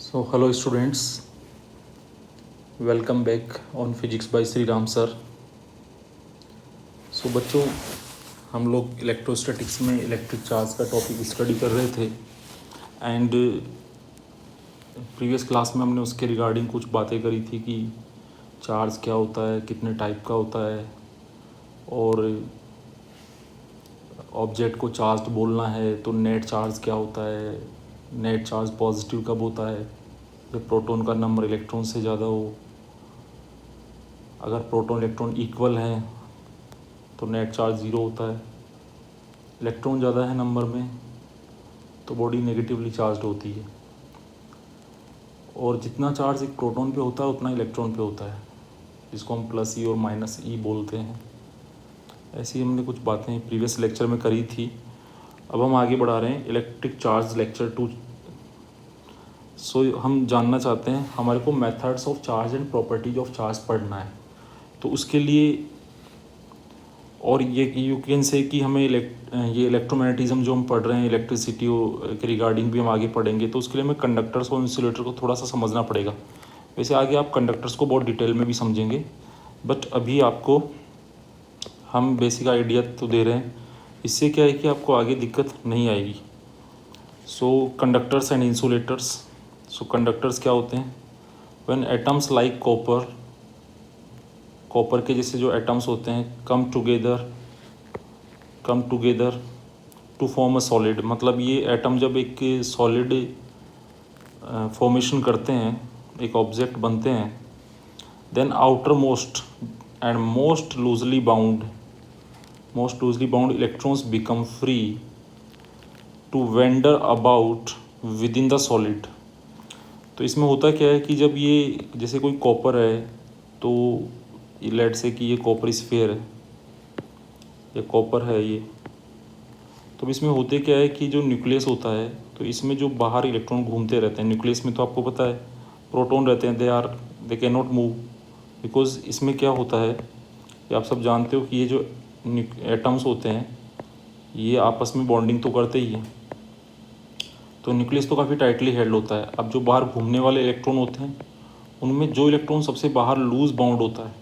So hello students, welcome back on physics by Shri Ram sir. So बच्चों, हम लोग electrostatics में इलेक्ट्रिक चार्ज का टॉपिक स्टडी कर रहे थे एंड प्रीवियस क्लास में हमने उसके रिगार्डिंग कुछ बातें करी थी कि चार्ज क्या होता है, कितने टाइप का होता है, और ऑब्जेक्ट को चार्ज बोलना है तो नेट चार्ज क्या होता है, नेट चार्ज पॉजिटिव कब होता है जब प्रोटॉन का नंबर इलेक्ट्रॉन से ज़्यादा हो, अगर प्रोटॉन इलेक्ट्रॉन इक्वल हैं तो नेट चार्ज ज़ीरो होता है, इलेक्ट्रॉन ज़्यादा है नंबर में तो बॉडी नेगेटिवली चार्ज होती है, और जितना चार्ज एक प्रोटॉन पे होता है उतना इलेक्ट्रॉन पे होता है, जिसको हम प्लस ई और माइनस ई बोलते हैं। ऐसी हमने कुछ बातें प्रीवियस लेक्चर में करी थी। अब हम आगे बढ़ा रहे हैं इलेक्ट्रिक चार्ज लेक्चर 2। सो हम जानना चाहते हैं, हमारे को methods of charge and properties of charge पढ़ना है, तो उसके लिए और ये यू कैन से कि हमें ये इलेक्ट्रोमैग्नेटिज्म जो हम पढ़ रहे हैं इलेक्ट्रिसिटी के रिगार्डिंग भी हम आगे पढ़ेंगे, तो उसके लिए हमें कंडक्टर्स और इंसुलेटर को थोड़ा सा समझना पड़ेगा। वैसे आगे आप कंडक्टर्स को बहुत डिटेल में भी समझेंगे, बट अभी आपको हम बेसिक आइडिया तो दे रहे हैं। इससे क्या है कि आपको आगे दिक्कत नहीं आएगी। So conductors and insulators. So conductors क्या होते हैं? व्हेन एटम्स लाइक कॉपर के जैसे जो एटम्स होते हैं come together to form a solid, मतलब ये एटम जब एक सॉलिड फॉर्मेशन करते हैं, एक ऑब्जेक्ट बनते हैं, then outermost and most loosely bound electrons become free to wander about within the solid. तो इसमें होता क्या है कि जब ये जैसे कोई कॉपर है, तो लेट से कि ये कॉपर स्फीयर है, ये कॉपर है ये, तो इसमें होते क्या है कि जो न्यूक्लियस होता है, तो इसमें जो बाहर इलेक्ट्रॉन घूमते रहते हैं न्यूक्लियस में, तो आपको पता है प्रोटॉन रहते हैं, they can not move, because इसमें क्या होता है कि आप सब जानते हो कि ये जो एटम्स होते हैं ये आपस में बॉन्डिंग तो करते ही हैं, तो न्यूक्लियस तो काफ़ी टाइटली हेल्ड होता है। अब जो बाहर घूमने वाले इलेक्ट्रॉन होते हैं उनमें जो इलेक्ट्रॉन सबसे बाहर लूज बाउंड होता है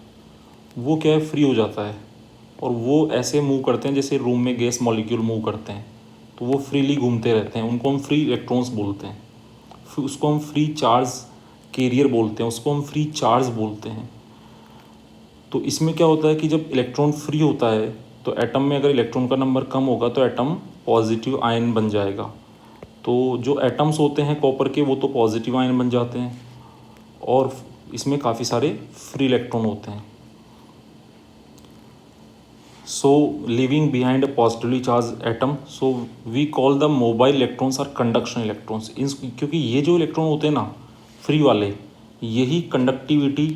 वो क्या है, फ्री हो जाता है, और वो ऐसे मूव करते हैं जैसे रूम में गैस मॉलिक्यूल मूव करते हैं, तो वो फ्रीली घूमते रहते हैं, उनको हम फ्री इलेक्ट्रॉन्स बोलते हैं। फिर उसको हम फ्री चार्ज कैरियर बोलते हैं, उसको हम फ्री चार्ज बोलते हैं। तो इसमें क्या होता है कि जब इलेक्ट्रॉन फ्री होता है तो एटम में अगर इलेक्ट्रॉन का नंबर कम होगा तो एटम पॉजिटिव आयन बन जाएगा। तो जो एटम्स होते हैं कॉपर के वो तो पॉजिटिव आयन बन जाते हैं, और इसमें काफ़ी सारे फ्री इलेक्ट्रॉन होते हैं। So leaving behind a positively charged atom, so we call the mobile electrons or conduction electrons। क्योंकि ये जो इलेक्ट्रॉन होते हैं ना फ्री वाले, यही कंडक्टिविटी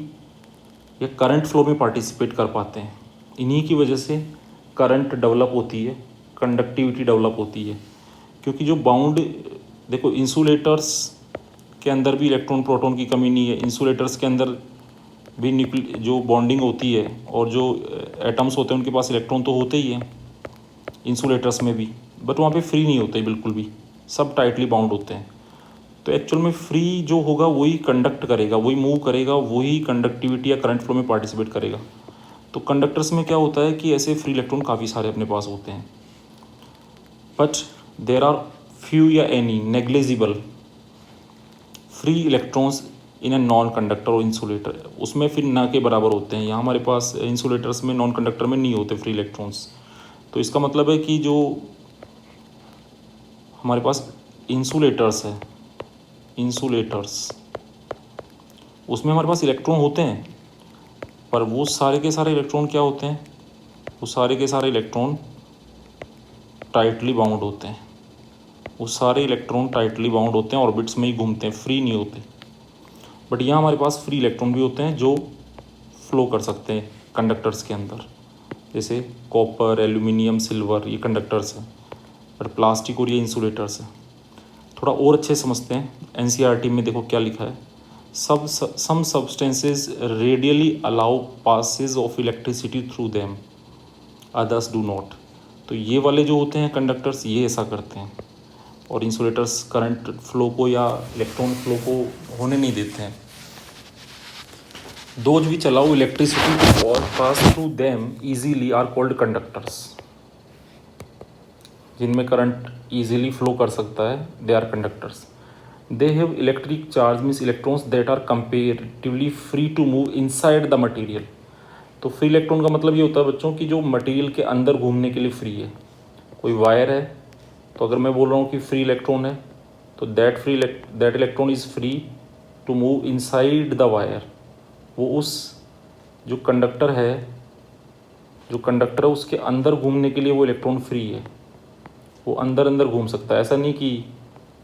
या करंट फ्लो में पार्टिसिपेट कर पाते हैं, इन्हीं की वजह से करंट डेवलप होती है, कंडक्टिविटी डेवलप होती है। क्योंकि जो बाउंड, देखो इंसुलेटर्स के अंदर भी इलेक्ट्रॉन प्रोटॉन की कमी नहीं है, इंसुलेटर्स के अंदर भी जो बॉन्डिंग होती है और जो एटम्स होते हैं उनके पास इलेक्ट्रॉन तो होते ही हैं इंसुलेटर्स में भी, बट वहाँ पे फ्री नहीं होते बिल्कुल भी, सब टाइटली बाउंड होते हैं। तो एक्चुअल में फ्री जो होगा वही कंडक्ट करेगा, वही मूव करेगा, वही कंडक्टिविटी या करंट फ्लो में पार्टिसिपेट करेगा। तो कंडक्टर्स में क्या होता है कि ऐसे फ्री इलेक्ट्रॉन काफ़ी सारे अपने पास होते हैं, बट देर आर फ्यू या any negligible free electrons in a non conductor और इंसुलेटर। उसमें फिर ना के बराबर होते हैं, यहाँ हमारे पास इंसुलेटर्स में नॉन कंडक्टर में नहीं होते फ्री इलेक्ट्रॉन्स। तो इसका मतलब है कि जो हमारे पास इंसुलेटर्स है, इंसुलेटर्स उसमें हमारे पास इलेक्ट्रॉन होते हैं, पर वो सारे के सारे इलेक्ट्रॉन क्या होते हैं, वो सारे के सारे इलेक्ट्रॉन टाइटली बाउंड होते हैं, वो सारे इलेक्ट्रॉन टाइटली बाउंड होते हैं, ऑर्बिट्स में ही घूमते हैं, फ्री नहीं होते। बट यहाँ हमारे पास फ्री इलेक्ट्रॉन भी होते हैं जो फ्लो कर सकते हैं कंडक्टर्स के अंदर, जैसे कॉपर, एल्यूमिनियम, सिल्वर, ये कंडक्टर्स हैं, बट प्लास्टिक और ये इंसुलेटर्स हैं। थोड़ा और अच्छे समझते हैं, एनसीईआरटी में देखो क्या लिखा है, some substances readily allow passage of electricity through them, others do not. तो ये वाले जो होते हैं कंडक्टर्स ये ऐसा करते हैं, और इंसुलेटर्स करंट फ्लो को या इलेक्ट्रॉन फ्लो को होने नहीं देते हैं। Those which allow electricity to pass through them easily are called conductors. जिनमें करंट इजीली फ्लो कर सकता है, they are conductors. They have electric charge means electrons that are comparatively free to move inside the material. तो free electron का मतलब ये होता है बच्चों कि जो मटेरियल के अंदर घूमने के लिए फ्री है। कोई वायर है तो अगर मैं बोल रहा हूँ कि फ्री इलेक्ट्रॉन है तो that electron is free to move inside the wire. वो उस जो कंडक्टर है उसके अंदर घूमने के लिए वो इलेक्ट्रॉन फ्री है, वो अंदर घूम सकता है। ऐसा नहीं कि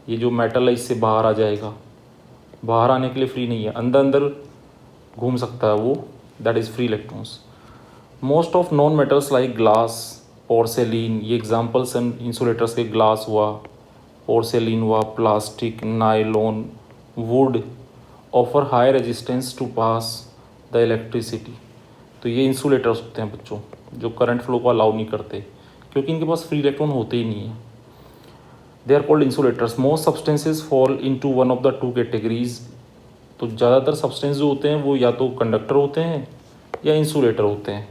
ये जो मेटल है इससे बाहर आ जाएगा, बाहर आने के लिए फ्री नहीं है, अंदर घूम सकता है वो, that is free electrons. Most of non metals like glass, porcelain, ये एग्जांपल्स हैं इंसुलेटर्स के। ग्लास हुआ, पोर्सेलिन हुआ, plastic, nylon, wood offer high resistance to pass the electricity. तो ये इंसुलेटर्स होते हैं बच्चों जो करंट फ्लो को अलाउ नहीं करते, क्योंकि इनके पास फ्री इलेक्ट्रॉन होते ही नहीं है। They are called insulators. Most substances fall into one of the two categories. तो ज़्यादातर सब्सटेंस जो होते हैं वो या तो कंडक्टर होते हैं या इंसुलेटर होते हैं।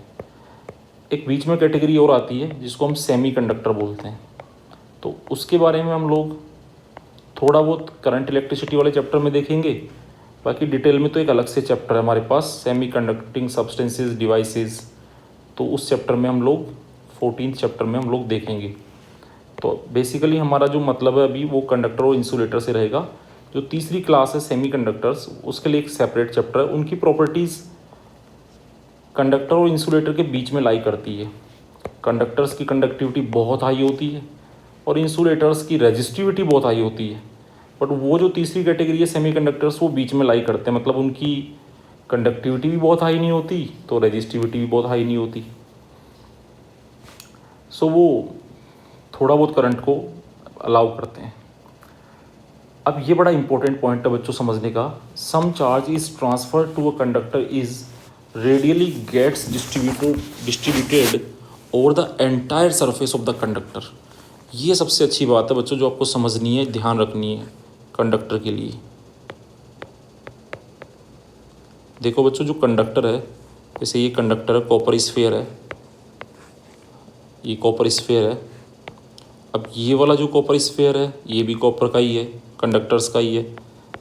एक बीच में कैटेगरी और आती है जिसको हम सेमी कंडक्टर बोलते हैं, तो उसके बारे में हम लोग थोड़ा बहुत करंट इलेक्ट्रिसिटी वाले चैप्टर में देखेंगे। बाकी डिटेल में तो एक अलग से चैप्टर है हमारे पास, सेमी कंडक्टिंग सब्सटेंसेज डिवाइसेस। तो उस चैप्टर में हम लोग 14th चैप्टर में हम लोग देखेंगे। तो बेसिकली हमारा जो मतलब है अभी वो कंडक्टर और इंसुलेटर से रहेगा। जो तीसरी क्लास है सेमी कंडक्टर्स, उसके लिए एक सेपरेट चैप्टर है। उनकी प्रॉपर्टीज़ कंडक्टर और इंसुलेटर के बीच में लाई करती है। कंडक्टर्स की कंडक्टिविटी बहुत हाई होती है और इंसुलेटर्स की रेजिस्टिविटी बहुत हाई होती है। बट वो जो तीसरी कैटेगरी है सेमी कंडक्टर्स, वो बीच में लाई करते हैं, मतलब उनकी कंडक्टिविटी भी बहुत हाई नहीं होती तो रेजिस्टिविटी भी बहुत हाई नहीं होती। सो वो थोड़ा बहुत करंट को अलाउ करते हैं। अब ये बड़ा इंपॉर्टेंट पॉइंट है बच्चों समझने का। Some charge is transfer to a conductor is readily gets distributed over the entire surface of the conductor. ये सबसे अच्छी बात है बच्चों जो आपको समझनी है, ध्यान रखनी है कंडक्टर के लिए। देखो बच्चों, जो कंडक्टर है, जैसे ये कंडक्टर है, कॉपर स्फीयर है, ये कॉपर स्फीयर है। अब ये वाला जो कॉपर स्फीयर है ये भी कॉपर का ही है, कंडक्टर्स का ही है,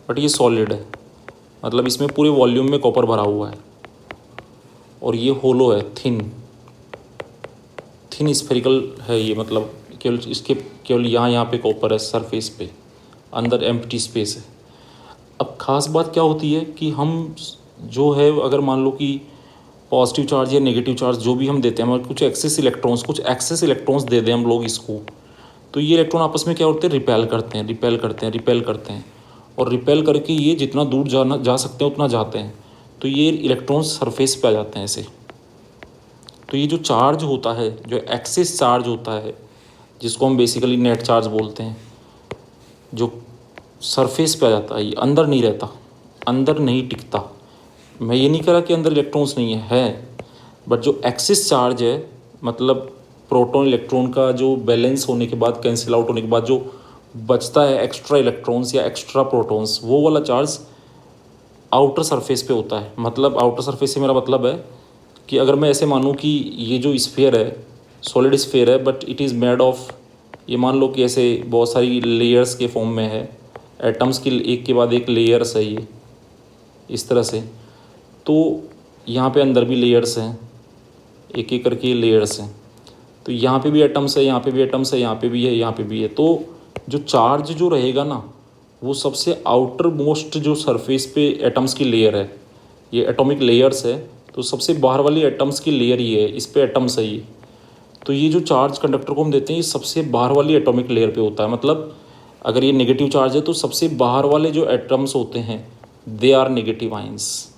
बट ये सॉलिड है, मतलब इसमें पूरे वॉल्यूम में कॉपर भरा हुआ है। और ये होलो है, थिन स्फेरिकल है ये, मतलब केवल यहाँ पे कॉपर है सरफेस पे, अंदर एम्प्टी स्पेस है। अब ख़ास बात क्या होती है कि हम जो है, अगर मान लो कि पॉजिटिव चार्ज या नेगेटिव चार्ज जो भी हम देते हैं, कुछ एक्सेस इलेक्ट्रॉन्स दे दें हम लोग इसको, तो ये इलेक्ट्रॉन आपस में क्या होते हैं, रिपेल करते हैं और रिपेल करके ये जितना दूर जा सकते हैं उतना जाते हैं। तो ये इलेक्ट्रॉन्स सरफेस पे आ जाते हैं ऐसे। तो ये जो चार्ज होता है, जो एक्सेस चार्ज होता है, जिसको हम बेसिकली नेट चार्ज बोलते हैं, जो सरफेस पे आ जाता है, ये अंदर नहीं रहता, अंदर नहीं टिकता। मैं ये नहीं कह रहा कि अंदर इलेक्ट्रॉन्स नहीं है, बट जो एक्सेस चार्ज है, मतलब प्रोटॉन इलेक्ट्रॉन का जो बैलेंस होने के बाद, कैंसिल आउट होने के बाद जो बचता है एक्स्ट्रा इलेक्ट्रॉन्स या एक्स्ट्रा प्रोटॉन्स, वो वाला चार्ज आउटर सरफेस पे होता है। मतलब आउटर सरफेस से मेरा मतलब है कि अगर मैं ऐसे मानूँ कि ये जो स्फीयर है सॉलिड स्फीयर है, but it is made of, ये मान लो कि ऐसे बहुत सारी लेयर्स के फॉर्म में है, एटम्स की एक के बाद एक लेयर्स है ये इस तरह से। तो यहाँ पे अंदर भी लेयर्स हैं, एक एक करके लेयर्स हैं। तो यहाँ पे भी एटम्स है, यहाँ पे भी एटम्स है, यहाँ पे भी है, यहाँ पे भी है। तो जो चार्ज जो रहेगा ना, वो सबसे आउटर मोस्ट जो सरफेस पे एटम्स की लेयर है, ये एटॉमिक लेयर्स है, तो सबसे बाहर वाली एटम्स की लेयर ही है, इस पे एटम्स है ये। तो ये जो चार्ज कंडक्टर को हम देते हैं, ये सबसे बाहर वाली एटॉमिक लेयर पे होता है। मतलब अगर ये नेगेटिव चार्ज है तो सबसे बाहर वाले जो एटम्स होते हैं, दे आर नेगेटिव आइंस,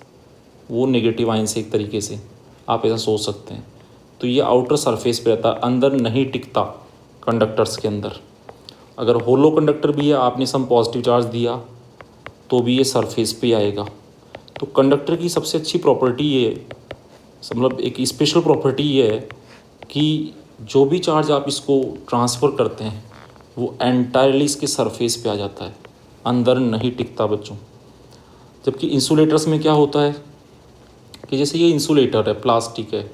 वो नेगेटिव आइंस एक तरीके से आप ऐसा सोच सकते हैं। तो ये आउटर सरफेस पे रहता है, अंदर नहीं टिकता कंडक्टर्स के अंदर। अगर होलो कंडक्टर भी है, आपने सम पॉजिटिव चार्ज दिया तो भी ये सरफेस पे आएगा। तो कंडक्टर की सबसे अच्छी प्रॉपर्टी ये, मतलब एक स्पेशल प्रॉपर्टी ये है कि जो भी चार्ज आप इसको ट्रांसफ़र करते हैं वो एंटायरली इसके सरफेस पे आ जाता है, अंदर नहीं टिकता बच्चों। जबकि इंसुलेटर्स में क्या होता है कि जैसे ये इंसुलेटर है, प्लास्टिक है,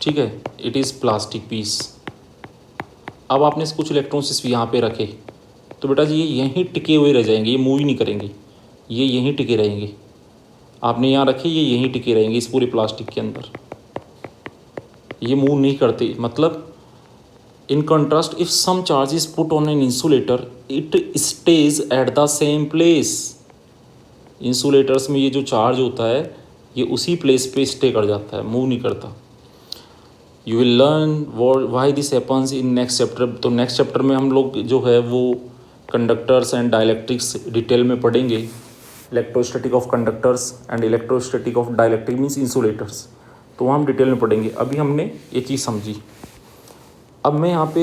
ठीक है, इट इज़ प्लास्टिक पीस। अब आपने कुछ इलेक्ट्रॉन्स यहाँ पे रखे तो बेटा जी ये यहीं टिके हुए रह जाएंगे, ये मूव ही नहीं करेंगे, ये यहीं टिके रहेंगे। आपने यहाँ रखे, ये यहीं टिके रहेंगे इस पूरे प्लास्टिक के अंदर, ये मूव नहीं करते। मतलब in contrast if some charge is put on an insulator it stays at the same place. Insulators में ये जो चार्ज होता है ये उसी प्लेस पे स्टे कर जाता है, मूव नहीं करता। You will learn why this happens in next chapter. तो नेक्स्ट चैप्टर में हम लोग जो है वो कंडक्टर्स एंड डाइलेक्ट्रिक्स डिटेल में पढ़ेंगे। Electrostatic of conductors and electrostatic of dielectric means insulators, तो वहाँ हम डिटेल में पढ़ेंगे। अभी हमने ये चीज़ समझी। अब मैं यहाँ पे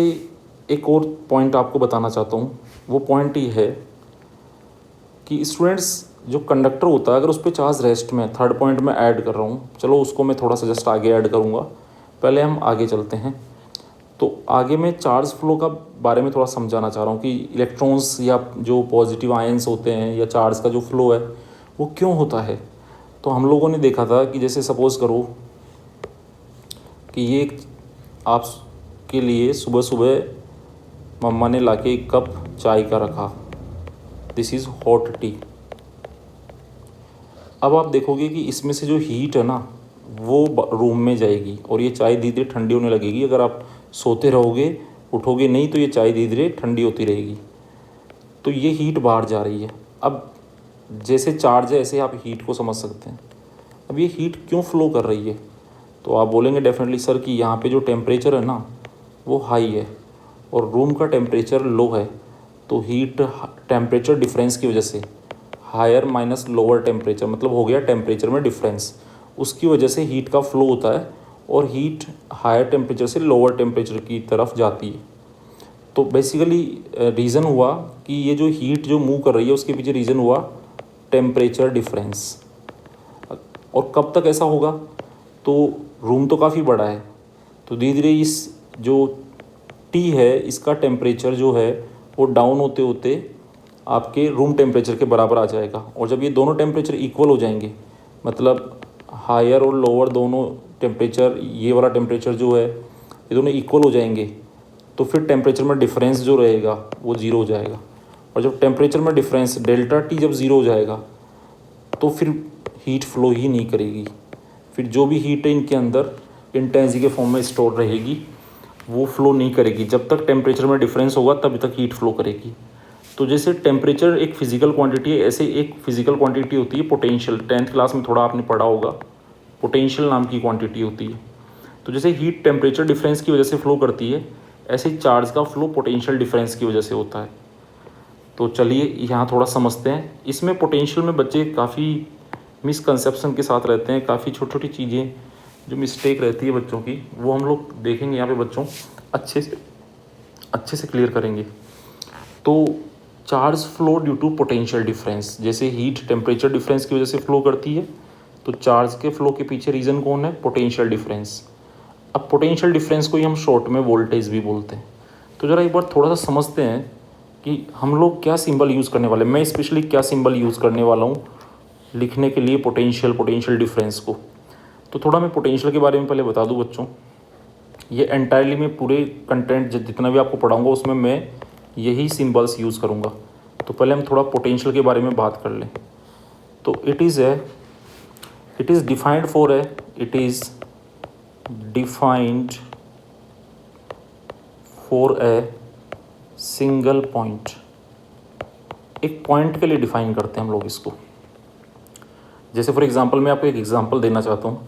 एक और पॉइंट आपको बताना चाहता हूँ। वो पॉइंट ये है कि स्टूडेंट्स जो कंडक्टर होता है अगर उस पर चार्ज रेस्ट में, थर्ड पॉइंट में ऐड कर रहा हूँ, चलो उसको मैं थोड़ा सा जस्ट आगे ऐड करूँगा, पहले हम आगे चलते हैं। तो आगे मैं चार्ज फ्लो का बारे में थोड़ा समझाना चाह रहा हूँ कि इलेक्ट्रॉन्स या जो पॉजिटिव आयंस होते हैं या चार्ज का जो फ्लो है वो क्यों होता है। तो हम लोगों ने देखा था कि जैसे सपोज़ करो कि ये आप के लिए सुबह सुबह मम्मा ने लाके एक कप चाय का रखा, दिस इज़ हॉट टी। अब आप देखोगे कि इसमें से जो हीट है ना वो रूम में जाएगी और ये चाय धीरे धीरे ठंडी होने लगेगी। अगर आप सोते रहोगे, उठोगे नहीं, तो ये चाय धीरे धीरे ठंडी होती रहेगी। तो ये हीट बाहर जा रही है। अब जैसे चार्ज है ऐसे आप हीट को समझ सकते हैं। अब ये हीट क्यों फ्लो कर रही है, तो आप बोलेंगे डेफिनेटली सर कि यहाँ पे जो टेम्परेचर है ना वो हाई है और रूम का टेम्परेचर लो है, तो हीट टेम्परेचर डिफरेंस की वजह से, हायर माइनस लोअर टेम्परेचर मतलब हो गया टेम्परेचर में डिफरेंस, उसकी वजह से हीट का फ्लो होता है और हीट हायर टेम्परेचर से लोअर टेम्परेचर की तरफ जाती है। तो बेसिकली रीज़न हुआ कि ये जो हीट जो मूव कर रही है उसके पीछे रीज़न हुआ टेम्परेचर डिफरेंस। और कब तक ऐसा होगा, तो रूम तो काफ़ी बड़ा है, तो धीरे धीरे इस जो टी है इसका टेम्परेचर जो है वो डाउन होते होते आपके रूम टेम्परेचर के बराबर आ जाएगा। और जब ये दोनों टेम्परेचर इक्वल हो जाएंगे, मतलब हायर और लोअर दोनों टेम्परेचर, ये वाला टेम्परेचर जो है ये दोनों इक्वल हो जाएंगे, तो फिर टेम्परेचर में डिफरेंस जो रहेगा वो ज़ीरो हो जाएगा। और जब टेम्परेचर में डिफरेंस डेल्टा टी जब ज़ीरो हो जाएगा तो फिर हीट फ्लो ही नहीं करेगी। फिर जो भी हीट है इनके अंदर इंटेंसिटी के फॉर्म में स्टोर रहेगी, वो फ्लो नहीं करेगी। जब तक टेम्परेचर में डिफरेंस होगा तब तक हीट फ्लो करेगी। तो जैसे टेम्परेचर एक फिजिकल क्वांटिटी है, ऐसे एक फिजिकल क्वांटिटी होती है पोटेंशियल। 10th क्लास में थोड़ा आपने पढ़ा होगा, पोटेंशियल नाम की क्वांटिटी होती है। तो जैसे हीट टेम्परेचर डिफरेंस की वजह से फ्लो करती है, ऐसे ही चार्ज का फ्लो पोटेंशियल डिफरेंस की वजह से होता है। तो चलिए यहाँ थोड़ा समझते हैं। इसमें पोटेंशियल में बच्चे काफ़ी मिसकंसेप्शन के साथ रहते हैं, काफ़ी छोटी छोटी चीज़ें जो मिस्टेक रहती है बच्चों की, वो हम लोग देखेंगे यहाँ पे बच्चों, अच्छे से क्लियर करेंगे। तो charge flow due to potential difference, जैसे हीट टेम्परेचर डिफरेंस की वजह से फ्लो करती है, तो चार्ज के फ्लो के पीछे रीज़न कौन है, पोटेंशियल डिफरेंस। अब पोटेंशियल डिफरेंस को ही हम शॉर्ट में वोल्टेज भी बोलते हैं। तो ज़रा एक बार थोड़ा सा समझते हैं कि हम लोग क्या सिंबल यूज़ करने वाले हैं। मैं स्पेशली क्या सिंबल यूज़ करने वाला हूँ लिखने के लिए पोटेंशियल डिफरेंस को। तो थोड़ा मैं पोटेंशियल के बारे में पहले बता दूं बच्चों। ये एंटायरली मैं पूरे कंटेंट जितना भी आपको पढ़ाऊंगा उसमें मैं यही सिंबल्स यूज़ करूंगा। तो पहले हम थोड़ा पोटेंशियल के बारे में बात कर लें। तो it is defined for a single point. एक पॉइंट के लिए डिफाइन करते हैं हम लोग इसको। जैसे फॉर एग्जांपल मैं आपको एक एग्जांपल देना चाहता हूँ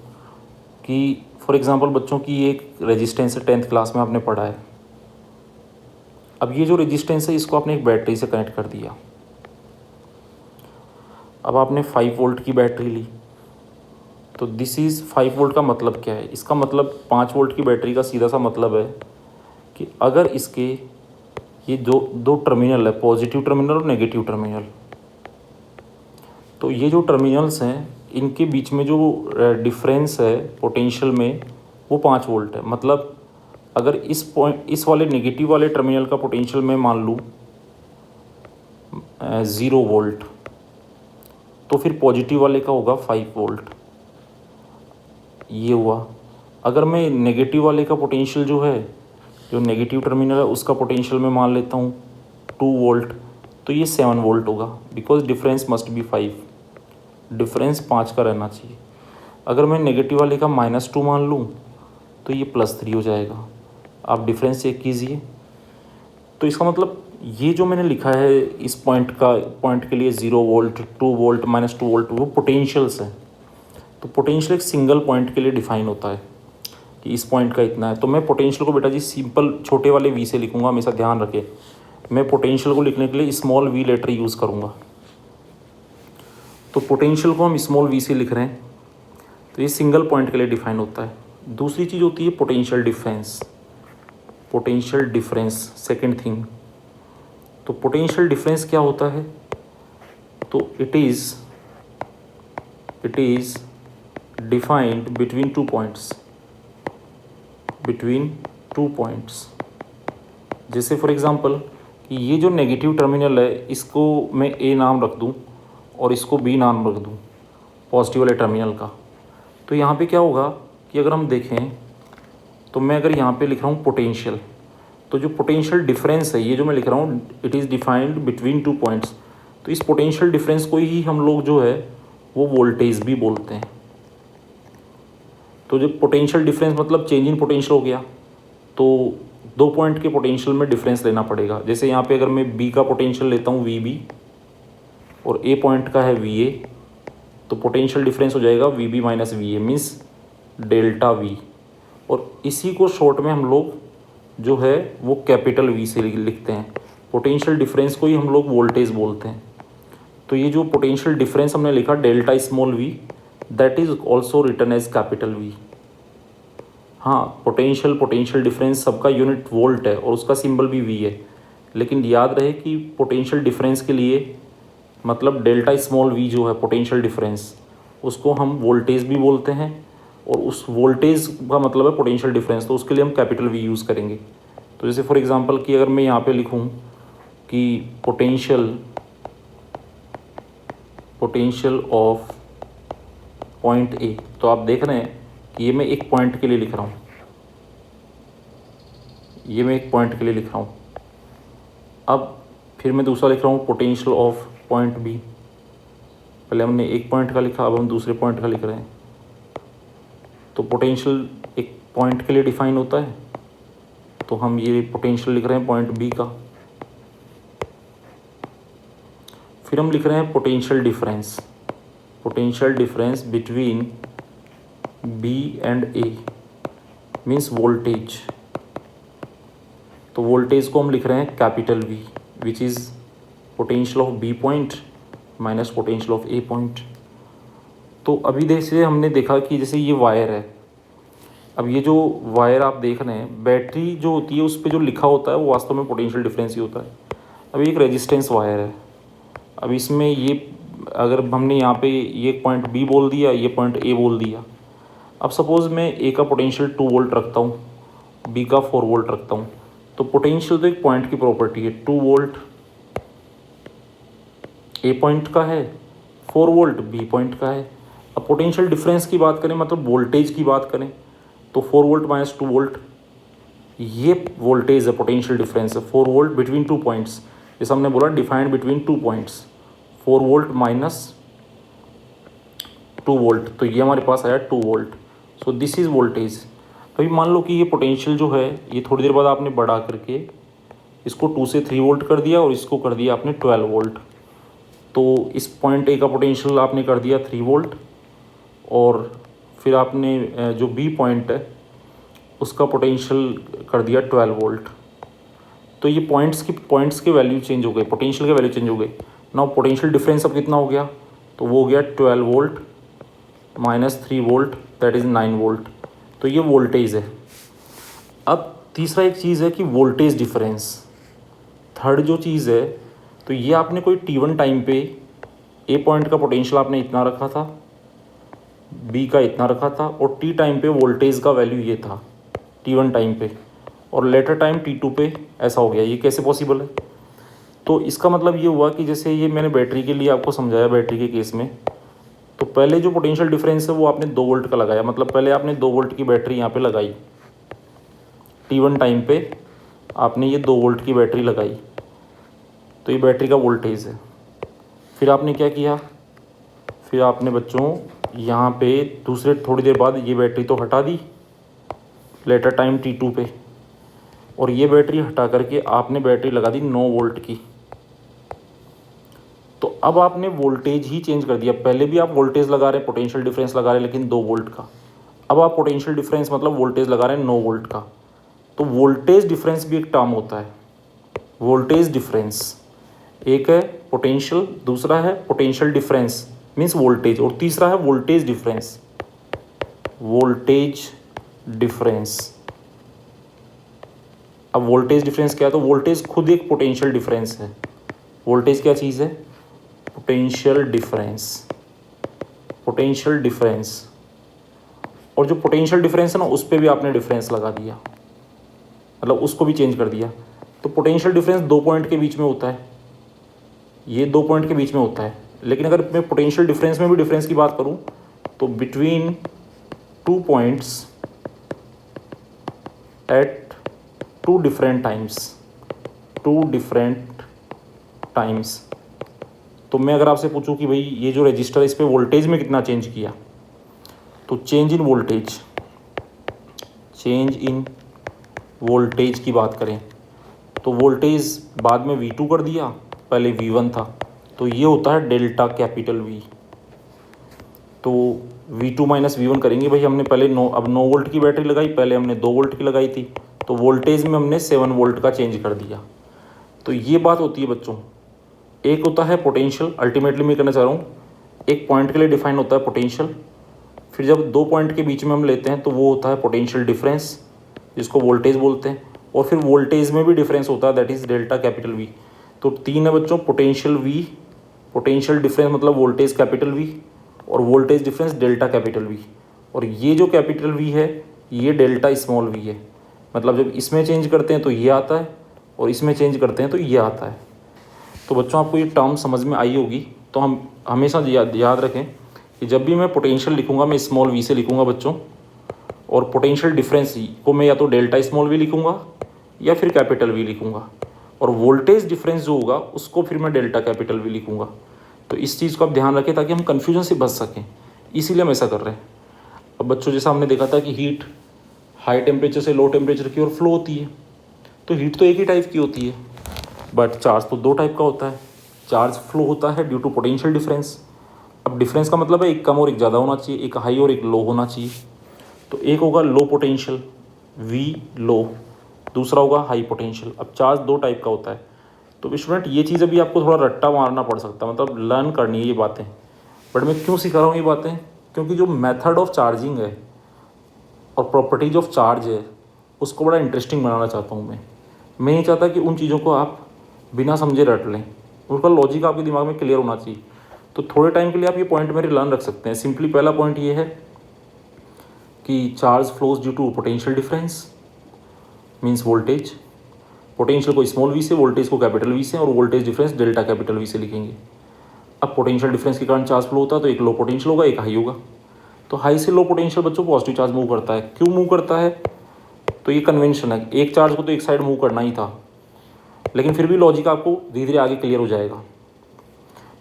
कि फॉर एग्जांपल बच्चों की एक रेजिस्टेंस है, 10th क्लास में आपने पढ़ा है। अब ये जो रेजिस्टेंस है इसको आपने एक बैटरी से कनेक्ट कर दिया। अब आपने 5 वोल्ट की बैटरी ली, तो दिस इज़ 5 वोल्ट का मतलब क्या है, इसका मतलब 5 वोल्ट की बैटरी का सीधा सा मतलब है कि अगर इसके ये दो टर्मिनल है, पॉजिटिव टर्मिनल और नेगेटिव टर्मिनल, तो ये जो टर्मिनल्स हैं इनके बीच में जो डिफरेंस है पोटेंशियल में वो 5 वोल्ट है। मतलब अगर इस वाले नेगेटिव वाले टर्मिनल का पोटेंशियल मैं मान लूँ 0 वोल्ट, तो फिर पॉजिटिव वाले का होगा 5 वोल्ट। ये हुआ। अगर मैं नेगेटिव वाले का पोटेंशियल जो है, जो नेगेटिव टर्मिनल है उसका पोटेंशियल मैं मान लेता हूँ 2 वोल्ट, तो ये 7 वोल्ट होगा, because difference must be 5, difference 5 का रहना चाहिए। अगर मैं नेगेटिव वाले का -2 मान लूँ तो ये +3 हो जाएगा। आप डिफरेंस चेक कीजिए। तो इसका मतलब ये जो मैंने लिखा है इस पॉइंट के लिए 0 वोल्ट, 2 वोल्ट, -2 वोल्ट, वो पोटेंशियल्स हैं। तो पोटेंशियल एक सिंगल पॉइंट के लिए डिफाइन होता है कि इस पॉइंट का इतना है। तो मैं पोटेंशियल को बेटा जी सिंपल छोटे वाले v से लिखूंगा, हमेशा ध्यान रखें। मैं पोटेंशियल को लिखने के लिए स्मॉल v लेटर यूज़ करूँगा। तो पोटेंशियल को हम स्मॉल v से लिख रहे हैं, तो ये सिंगल पॉइंट के लिए डिफाइन होता है। दूसरी चीज़ होती है potential difference. Potential difference second thing. तो पोटेंशियल डिफरेंस क्या होता है? तो it is defined between two points. जैसे फॉर एग्जांपल कि ये जो नेगेटिव टर्मिनल है इसको मैं ए नाम रख दूं और इसको बी नाम रख दूं, पॉजिटिव वाले टर्मिनल का। तो यहाँ पे क्या होगा कि अगर हम देखें तो मैं अगर यहाँ पे लिख रहा हूँ पोटेंशियल, तो जो पोटेंशियल डिफरेंस है ये जो मैं लिख रहा हूँ it is defined between 2 points. तो इस पोटेंशियल डिफरेंस को ही हम लोग जो है वो वोल्टेज भी बोलते हैं। तो जब पोटेंशियल डिफरेंस मतलब चेंज इन पोटेंशियल हो गया, तो 2 पॉइंट के पोटेंशियल में डिफरेंस लेना पड़ेगा। जैसे यहाँ पे अगर मैं बी का पोटेंशियल लेता हूँ VB और ए पॉइंट का है VA, तो पोटेंशियल डिफरेंस हो जाएगा VB - VA means delta V। और इसी को शॉर्ट में हम लोग जो है वो कैपिटल V से लिखते हैं। पोटेंशियल डिफरेंस को ही हम लोग वोल्टेज बोलते हैं। तो ये जो पोटेंशियल डिफरेंस हमने लिखा delta small v, that is also written as capital V। हाँ, पोटेंशियल डिफरेंस सबका यूनिट वोल्ट है और उसका सिंबल भी V है, लेकिन याद रहे कि पोटेंशियल डिफरेंस के लिए मतलब डेल्टा स्मॉल v जो है पोटेंशियल डिफरेंस, उसको हम वोल्टेज भी बोलते हैं और उस वोल्टेज का मतलब है पोटेंशियल डिफरेंस, तो उसके लिए हम कैपिटल V यूज़ करेंगे। तो जैसे फॉर एग्जांपल कि अगर मैं यहाँ पे लिखूँ कि पोटेंशियल ऑफ पॉइंट A, तो आप देख रहे हैं कि ये मैं एक पॉइंट के लिए लिख रहा हूँ, ये मैं एक पॉइंट के लिए लिख रहा हूँ। अब फिर मैं दूसरा लिख रहा हूँ पोटेंशियल ऑफ पॉइंट B। पहले हमने एक पॉइंट का लिखा, अब हम दूसरे पॉइंट का लिख रहे हैं। तो पोटेंशियल एक पॉइंट के लिए डिफाइन होता है, तो हम ये पोटेंशियल लिख रहे हैं पॉइंट B का। फिर हम लिख रहे हैं potential difference between B and A means voltage. तो वोल्टेज को हम लिख रहे हैं capital V, which is potential of B point minus potential of A point. तो अभी जैसे हमने देखा कि जैसे ये वायर है, अब ये जो वायर आप देख रहे हैं, बैटरी जो होती है उस पर जो लिखा होता है वो वास्तव में पोटेंशियल डिफरेंस ही होता है। अब एक रेजिस्टेंस वायर है, अब इसमें ये अगर हमने यहाँ पे ये पॉइंट B बोल दिया, ये पॉइंट A बोल दिया। अब सपोज़ मैं A का पोटेंशियल 2 वोल्ट रखता हूँ, B का 4 वोल्ट रखता हूँ, तो पोटेंशियल तो एक पॉइंट की प्रॉपर्टी है। 2 वोल्ट A पॉइंट का है, 4 वोल्ट B पॉइंट का है। अब पोटेंशियल डिफरेंस की बात करें, मतलब वोल्टेज की बात करें, तो 4 वोल्ट माइनस 2 वोल्ट ये वोल्टेज है, पोटेंशियल डिफरेंस है। 4 वोल्ट बिटवीन 2 पॉइंट्स, जैसे हमने बोला defined between 2 points, 4 volt minus 2 volt, तो ये हमारे पास आया 2 volt. So this is voltage. अभी मान लो कि ये पोटेंशियल जो है ये थोड़ी देर बाद आपने बढ़ा करके इसको 2 से 3 वोल्ट कर दिया और इसको कर दिया आपने 12 वोल्ट। तो इस पॉइंट A का पोटेंशियल आपने कर दिया 3 वोल्ट और फिर आपने जो B पॉइंट है उसका पोटेंशियल कर दिया 12 वोल्ट। तो ये पॉइंट्स के वैल्यू चेंज हो गए, पोटेंशियल के वैल्यू चेंज हो गए। नाउ पोटेंशियल डिफरेंस अब कितना हो गया, तो वो हो गया 12 volt minus 3 volt, that is 9 volt. तो ये वोल्टेज है। अब तीसरा एक चीज़ है कि वोल्टेज डिफरेंस। थर्ड जो चीज़ है, तो ये आपने कोई T1 टाइम पे A पॉइंट का पोटेंशियल आपने इतना रखा था, B का इतना रखा था, और T टाइम पे वोल्टेज का वैल्यू ये था T1 टाइम पे। और लेटर टाइम T2 पे ऐसा हो गया, ये कैसे पॉसिबल है? तो इसका मतलब ये हुआ कि जैसे ये मैंने बैटरी के लिए आपको समझाया, बैटरी के केस में, तो पहले जो पोटेंशियल डिफरेंस है वो आपने 2 वोल्ट का लगाया, मतलब पहले आपने 2 वोल्ट की बैटरी यहाँ पे लगाई, T1 टाइम पे आपने ये 2 वोल्ट की बैटरी लगाई, तो ये बैटरी का वोल्टेज है। फिर आपने क्या किया, फिर आपने बच्चों यहाँ पे दूसरे थोड़ी देर बाद ये बैटरी तो हटा दी लेटर टाइम T2 पे, और ये बैटरी हटा करके आपने बैटरी लगा दी 9 वोल्ट की। तो अब आपने वोल्टेज ही चेंज कर दिया, पहले भी आप वोल्टेज लगा रहे हैं, पोटेंशियल डिफरेंस लगा रहे हैं, लेकिन 2 वोल्ट का। अब आप पोटेंशियल डिफरेंस मतलब वोल्टेज लगा रहे हैं 9 वोल्ट का। तो वोल्टेज डिफरेंस भी एक टर्म होता है, वोल्टेज डिफरेंस। एक है पोटेंशियल, दूसरा है पोटेंशियल डिफरेंस मीन्स वोल्टेज, और तीसरा है वोल्टेज डिफरेंस, वोल्टेज डिफरेंस। अब वोल्टेज डिफरेंस क्या है? तो वोल्टेज खुद एक पोटेंशियल डिफरेंस है। वोल्टेज क्या चीज़ है? Potential difference, potential difference. और जो पोटेंशियल डिफरेंस है ना, उस पर भी आपने डिफरेंस लगा दिया, मतलब उसको भी चेंज कर दिया। तो पोटेंशियल डिफरेंस 2 पॉइंट के बीच में होता है, ये 2 पॉइंट के बीच में होता है। लेकिन अगर मैं पोटेंशियल डिफरेंस में भी डिफरेंस की बात करूं तो between 2 points at 2 different times, 2 different times. तो मैं अगर आपसे पूछूं कि भाई ये जो रजिस्टर है इस पर वोल्टेज में कितना चेंज किया, तो change in voltage, change in voltage की बात करें तो वोल्टेज बाद में V2 कर दिया, पहले V1 था, तो ये होता है डेल्टा कैपिटल V। तो V2 माइनस V1 करेंगे भाई, हमने पहले 9 वोल्ट की बैटरी लगाई, पहले हमने 2 वोल्ट की लगाई थी, तो वोल्टेज में हमने 7 वोल्ट का चेंज कर दिया। तो ये बात होती है बच्चों, एक होता है पोटेंशियल, अल्टीमेटली मैं कहना चाह रहा हूँ एक पॉइंट के लिए डिफाइन होता है पोटेंशियल, फिर जब 2 पॉइंट के बीच में हम लेते हैं तो वो होता है पोटेंशियल डिफरेंस, जिसको वोल्टेज बोलते हैं, और फिर वोल्टेज में भी डिफरेंस होता है, that is delta capital V। तो 3 है बच्चों, पोटेंशियल V, पोटेंशियल डिफरेंस मतलब वोल्टेज कैपिटल V, और voltage difference delta capital V। और ये जो कैपिटल V है ये डेल्टा स्मॉल v है, मतलब जब इसमें चेंज करते हैं तो ये आता है, और इसमें चेंज करते हैं तो ये आता है। तो बच्चों आपको ये टर्म समझ में आई होगी। तो हम हमेशा याद रखें कि जब भी मैं पोटेंशियल लिखूंगा मैं स्मॉल v से लिखूंगा बच्चों, और पोटेंशियल डिफरेंस को मैं या तो डेल्टा स्मॉल v लिखूंगा या फिर कैपिटल V लिखूंगा, और वोल्टेज डिफरेंस जो होगा उसको फिर मैं डेल्टा कैपिटल V लिखूंगा। तो इस चीज़ को आप ध्यान रखें ताकि हम कन्फ्यूजन से बच सकें, इसीलिए हम ऐसा कर रहे हैं। अब बच्चों जैसा हमने देखा था कि हीट हाई टेम्परेचर से लो टेम्परेचर की ओर फ्लो होती है, तो हीट तो एक ही टाइप की होती है, बट चार्ज तो 2 टाइप का होता है। चार्ज फ्लो होता है ड्यू टू पोटेंशियल डिफरेंस। अब डिफरेंस का मतलब है एक कम और एक ज़्यादा होना चाहिए, एक हाई और एक लो होना चाहिए। तो एक होगा लो पोटेंशियल V लो, दूसरा होगा हाई पोटेंशियल। अब चार्ज 2 टाइप का होता है। तो स्टूडेंट ये चीज़ अभी आपको थोड़ा रट्टा मारना पड़ सकता है, मतलब लर्न करनी है ये बातें। बट मैं क्यों सिखा रहा हूँ ये बातें? क्योंकि जो मेथड ऑफ चार्जिंग है और प्रॉपर्टीज ऑफ चार्ज है उसको बड़ा इंटरेस्टिंग बनाना चाहता हूँ मैं नहीं चाहता कि उन चीज़ों को आप बिना समझे रट लें, उनका लॉजिक आपके दिमाग में क्लियर होना चाहिए। तो थोड़े टाइम के लिए आप ये पॉइंट मेरे लर्न रख सकते हैं। सिंपली पहला पॉइंट ये है कि charge flows due to potential difference means voltage, potential को स्मॉल v से, वोल्टेज को कैपिटल V से, और voltage difference delta capital V से लिखेंगे। अब पोटेंशियल डिफरेंस के कारण चार्ज फ्लो होता है, तो एक लो पोटेंशियल होगा एक हाई होगा। तो हाई से लो पोटेंशियल बच्चों पॉजिटिव चार्ज मूव करता है। क्यों मूव करता है? तो ये कन्वेंशन है, एक चार्ज को तो एक साइड मूव करना ही था, लेकिन फिर भी लॉजिक आपको धीरे धीरे आगे क्लियर हो जाएगा।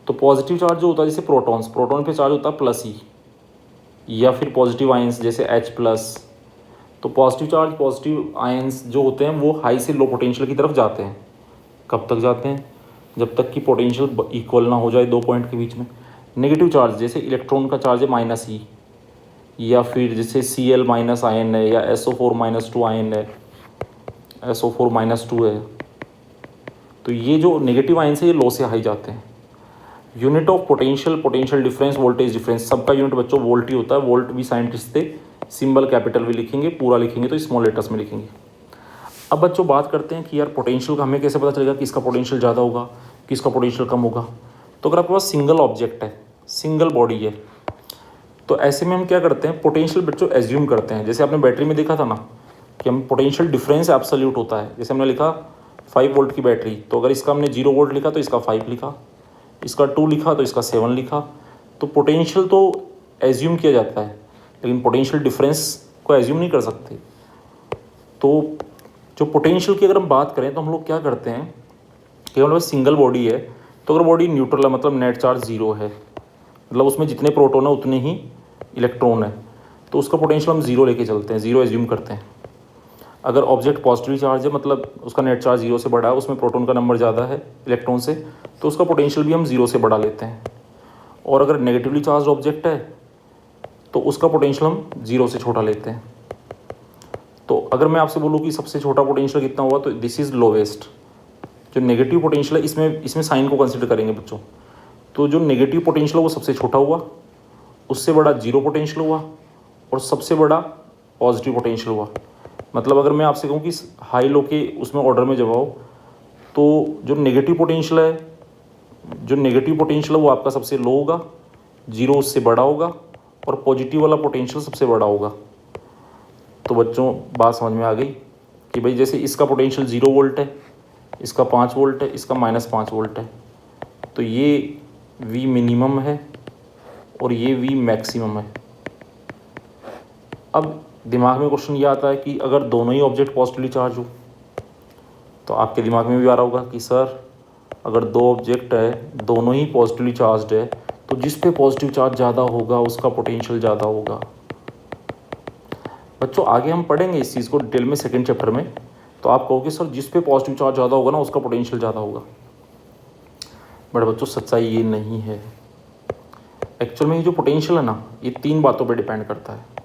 तो पॉजिटिव चार्ज जो होता है जैसे प्रोटॉन्स, प्रोटॉन पे चार्ज होता है +E, या फिर पॉजिटिव आयंस जैसे H+। तो पॉजिटिव चार्ज, पॉजिटिव आयंस जो होते हैं वो हाई से लो पोटेंशियल की तरफ जाते हैं। कब तक जाते हैं? जब तक कि पोटेंशियल इक्वल ना हो जाए 2 पॉइंट के बीच में। नेगेटिव चार्ज जैसे इलेक्ट्रॉन का चार्ज है -E, या फिर जैसे Cl- आयन है, या SO4-2 आयन है, SO4-2 है, तो ये जो नेगेटिव आयन है ये लो से हाई जाते हैं। Unit of potential, potential difference, voltage difference, सबका यूनिट बच्चों वोल्ट ही होता है। वोल्ट भी साइंटिस्ट थे, सिंबल कैपिटल V लिखेंगे, पूरा लिखेंगे तो स्मॉल लेटर्स में लिखेंगे। अब बच्चों बात करते हैं कि यार पोटेंशियल का हमें कैसे पता चलेगा किसका पोटेंशियल ज़्यादा होगा किसका पोटेंशियल कम होगा। तो अगर आपके पास सिंगल ऑब्जेक्ट है, सिंगल बॉडी है, तो ऐसे में हम क्या करते हैं, पोटेंशियल बच्चों एज्यूम करते हैं। जैसे आपने बैटरी में देखा था ना कि हम पोटेंशियल डिफरेंस एब्सोल्यूट होता है। जैसे हमने लिखा 5 वोल्ट की बैटरी, तो अगर इसका हमने 0 वोल्ट लिखा तो इसका 5 लिखा, इसका 2 लिखा तो इसका 7 लिखा। तो पोटेंशियल तो एज्यूम किया जाता है, लेकिन पोटेंशियल डिफरेंस को एज्यूम नहीं कर सकते। तो जो पोटेंशियल की अगर हम बात करें तो हम लोग क्या करते हैं कि हमारे पास सिंगल बॉडी है, तो अगर बॉडी न्यूट्रल है मतलब नेट चार्ज 0 है, मतलब उसमें जितने प्रोटॉन है उतने ही इलेक्ट्रॉन है, तो उसका पोटेंशियल हम 0 लेके चलते हैं, 0 एज्यूम करते हैं। अगर ऑब्जेक्ट पॉजिटिवली चार्ज है मतलब उसका नेट चार्ज 0 से बड़ा है, उसमें प्रोटॉन का नंबर ज़्यादा है इलेक्ट्रॉन से, तो उसका पोटेंशियल भी हम 0 से बढ़ा लेते हैं। और अगर नेगेटिवली चार्ज ऑब्जेक्ट है तो उसका पोटेंशियल हम 0 से छोटा लेते हैं। तो अगर मैं आपसे बोलूँ कि सबसे छोटा पोटेंशियल कितना हुआ, तो दिस इज़ लोवेस्ट। जो नेगेटिव पोटेंशियल है इसमें साइन को कंसिडर करेंगे बच्चों, तो जो नेगेटिव पोटेंशियल है वो सबसे छोटा हुआ, उससे बड़ा 0 पोटेंशियल हुआ, और सबसे बड़ा पॉजिटिव पोटेंशियल हुआ। मतलब अगर मैं आपसे कहूँ कि हाई लो के उसमें ऑर्डर में जब आओ, तो जो नेगेटिव पोटेंशियल है वो आपका सबसे लो होगा, 0 उससे बड़ा होगा, और पॉजिटिव वाला पोटेंशियल सबसे बड़ा होगा। तो बच्चों बात समझ में आ गई कि भाई जैसे इसका पोटेंशियल 0 वोल्ट है, इसका 5 वोल्ट है, इसका -5 वोल्ट है, तो ये V मिनिमम है और ये V मैक्सिमम है। अब दिमाग में क्वेश्चन ये आता है कि अगर दोनों ही ऑब्जेक्ट पॉजिटिवली चार्ज हो, तो आपके दिमाग में भी आ रहा होगा कि सर अगर 2 ऑब्जेक्ट है, दोनों ही पॉजिटिवली चार्ज है, तो जिस पे पॉजिटिव चार्ज ज़्यादा होगा उसका पोटेंशियल ज़्यादा होगा। बच्चों आगे हम पढ़ेंगे इस चीज़ को डिटेल में सेकंड चैप्टर में, तो आप कहोगे सर जिस पे पॉजिटिव चार्ज ज़्यादा होगा ना उसका पोटेंशियल ज़्यादा होगा। बट बच्चों सच्चाई ये नहीं है। एक्चुअल में ये जो पोटेंशियल है ना, ये 3 बातों पे डिपेंड करता है।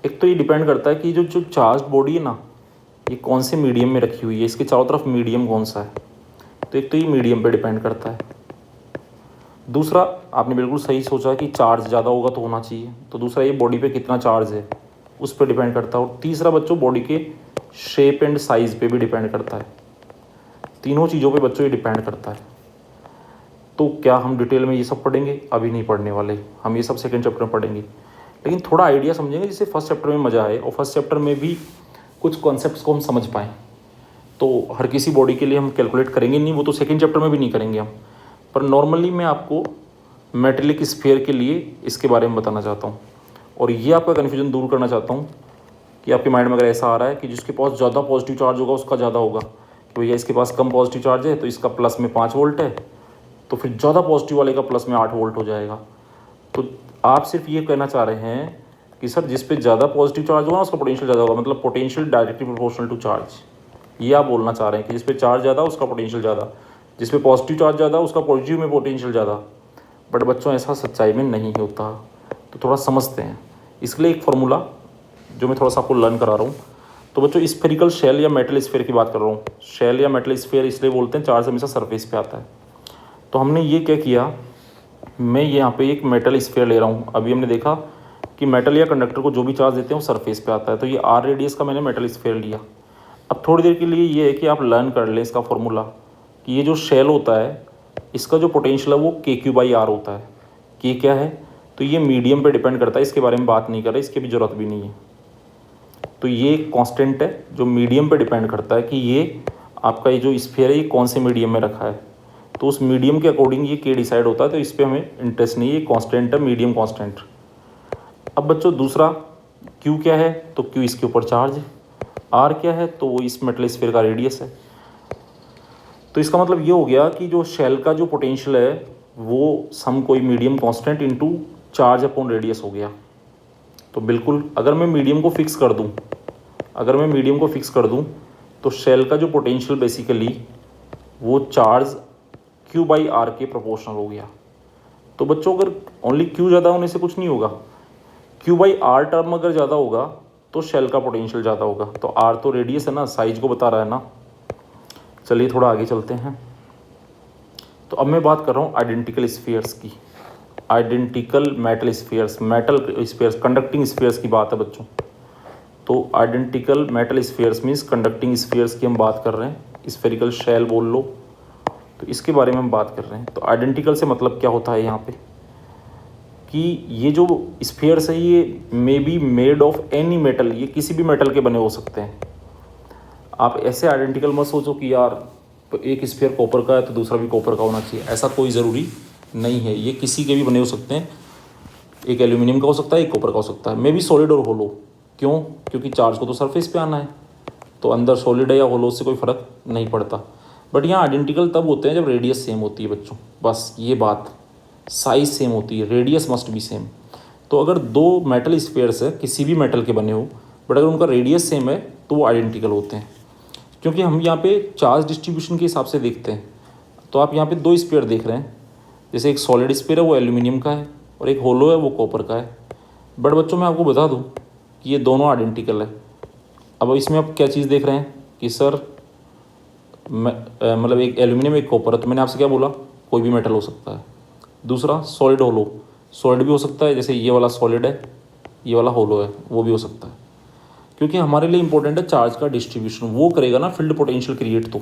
एक तो ये डिपेंड करता है कि जो चार्ज बॉडी है ना, ये कौन से मीडियम में रखी हुई है, इसके चारों तरफ मीडियम कौन सा है, तो एक तो ये मीडियम पे डिपेंड करता है। दूसरा, आपने बिल्कुल सही सोचा कि चार्ज ज़्यादा होगा तो होना चाहिए, तो दूसरा ये बॉडी पे कितना चार्ज है उस पर डिपेंड करता है। और तीसरा बच्चों बॉडी के शेप एंड साइज़ पे भी डिपेंड करता है। तीनों चीज़ों पे बच्चों ये डिपेंड करता है। तो क्या हम डिटेल में ये सब पढ़ेंगे? अभी नहीं पढ़ने वाले, हम ये सब सेकंड चैप्टर में पढ़ेंगे, लेकिन थोड़ा आइडिया समझेंगे जिससे फर्स्ट चैप्टर में मज़ा आए और फर्स्ट चैप्टर में भी कुछ कॉन्सेप्ट्स को हम समझ पाएँ। तो हर किसी बॉडी के लिए हम कैलकुलेट करेंगे नहीं, वो तो सेकंड चैप्टर में भी नहीं करेंगे हम, पर नॉर्मली मैं आपको मेटेलिक स्फीयर के लिए इसके बारे में बताना चाहता हूँ। और ये आपका कन्फ्यूजन दूर करना चाहता हूँ कि आपके माइंड में अगर ऐसा आ रहा है कि जिसके पास ज़्यादा पॉजिटिव चार्ज होगा उसका ज़्यादा होगा, कि भैया इसके पास कम पॉजिटिव चार्ज है तो इसका प्लस में 5 वोल्ट है, तो फिर ज़्यादा पॉजिटिव वाले का प्लस में 8 वोल्ट हो जाएगा। तो आप सिर्फ ये कहना चाह रहे हैं कि सर जिस पे ज़्यादा पॉजिटिव चार्ज होगा उसका पोटेंशियल ज़्यादा होगा, मतलब potential directly proportional to charge. ये आप बोलना चाह रहे हैं कि जिस पे चार्ज ज़्यादा उसका पोटेंशियल ज़्यादा, जिस पे पॉजिटिव चार्ज ज़्यादा उसका पॉजिटिव में पोटेंशियल ज़्यादा। बट बच्चों ऐसा सच्चाई में नहीं होता, तो थोड़ा समझते हैं। इसके लिए एक फार्मूला जो मैं थोड़ा सा आपको लर्न करा रहा हूँ। तो बच्चों स्फेरिकल शेल या मेटल स्फीयर की बात कर रहा हूँ। शेल या मेटल स्फीयर इसलिए बोलते हैं, चार्ज हमेशा सरफेस पे आता है। तो हमने ये क्या किया, मैं यहाँ पे एक मेटल स्फीयर ले रहा हूँ। अभी हमने देखा कि मेटल या कंडक्टर को जो भी चार्ज देते हैं वो सरफेस पे आता है, तो ये r रेडियस का मैंने मेटल स्फीयर लिया। अब थोड़ी देर के लिए ये है कि आप लर्न कर लें इसका फॉर्मूला कि ये जो शेल होता है इसका जो पोटेंशियल है वो KQ/R होता है। के क्या है, तो ये मीडियम पे डिपेंड करता है, इसके बारे में बात नहीं कर रहे, इसकी भी ज़रूरत भी नहीं है। तो ये कांस्टेंट है जो मीडियम पे डिपेंड करता है कि ये आपका ये जो स्फीयर है ये कौन से मीडियम में रखा है, तो उस मीडियम के अकॉर्डिंग ये के डिसाइड होता है। तो इस पर हमें इंटरेस्ट नहीं है, ये कांस्टेंट है, मीडियम कांस्टेंट। अब बच्चों दूसरा क्यू क्या है, तो क्यू इसके ऊपर चार्ज है। आर क्या है, तो वो इस मेटल स्फीयर का रेडियस है। तो इसका मतलब ये हो गया कि जो शेल का जो पोटेंशियल है वो सम कोई medium constant into charge upon radius हो गया। तो बिल्कुल अगर मैं मीडियम को फिक्स कर दूं, तो शेल का जो पोटेंशियल बेसिकली वो चार्ज Q/R के प्रोपोर्शनल हो गया। तो बच्चों अगर ओनली Q ज़्यादा होने से कुछ नहीं होगा, Q/R टर्म अगर ज़्यादा होगा तो शेल का पोटेंशियल ज़्यादा होगा। तो R तो रेडियस है ना, साइज को बता रहा है ना। चलिए थोड़ा आगे चलते हैं। तो अब मैं बात कर रहा हूँ आइडेंटिकल स्फीयर्स की, identical metal spheres, conducting spheres की बात है बच्चों। तो identical metal spheres means conducting spheres की हम बात कर रहे हैं। स्फेरिकल शेल बोल लो, तो इसके बारे में हम बात कर रहे हैं। तो आइडेंटिकल से मतलब क्या होता है यहाँ पे कि ये जो स्फीयर्स है ये may be made of any metal, ये किसी भी मेटल के बने हो सकते हैं। आप ऐसे आइडेंटिकल मत सोचो कि यार तो एक स्फीयर कॉपर का है तो दूसरा भी कॉपर का होना चाहिए, ऐसा कोई ज़रूरी नहीं है। ये किसी के भी बने हो सकते हैं, एक एल्यूमिनियम का हो सकता है, एक कॉपर का हो सकता है, मे बी सॉलिड और होलो। क्यों? क्योंकि चार्ज को तो सरफेस पे आना है, तो अंदर सॉलिड है या होलो से कोई फ़र्क नहीं पड़ता। बट यहाँ आइडेंटिकल तब होते हैं जब रेडियस सेम होती है बच्चों, बस ये बात, साइज़ सेम होती है, रेडियस मस्ट बी सेम। तो अगर दो मेटल स्फीयर्स है किसी भी मेटल के बने हो, बट अगर उनका रेडियस सेम है तो वो आइडेंटिकल होते हैं। क्योंकि हम यहाँ पे चार्ज डिस्ट्रीब्यूशन के हिसाब से देखते हैं, तो आप यहाँ पे दो स्फीयर देख रहे हैं, जैसे एक सॉलिड स्फीयर है वो एल्यूमिनियम का है और एक होलो है वो कॉपर का है। बट बच्चों मैं आपको बता दूँ कि ये दोनों आइडेंटिकल है। अब इसमें आप क्या चीज़ देख रहे हैं कि सर मतलब एक एल्यूमिनियम एक कॉपर है, तो मैंने आपसे क्या बोला, कोई भी मेटल हो सकता है। दूसरा सॉलिड होलो, सॉलिड भी हो सकता है, जैसे ये वाला सॉलिड है, ये वाला होलो है, वो भी हो सकता है। क्योंकि हमारे लिए इंपॉर्टेंट है चार्ज का डिस्ट्रीब्यूशन, वो करेगा ना फील्ड पोटेंशियल क्रिएट।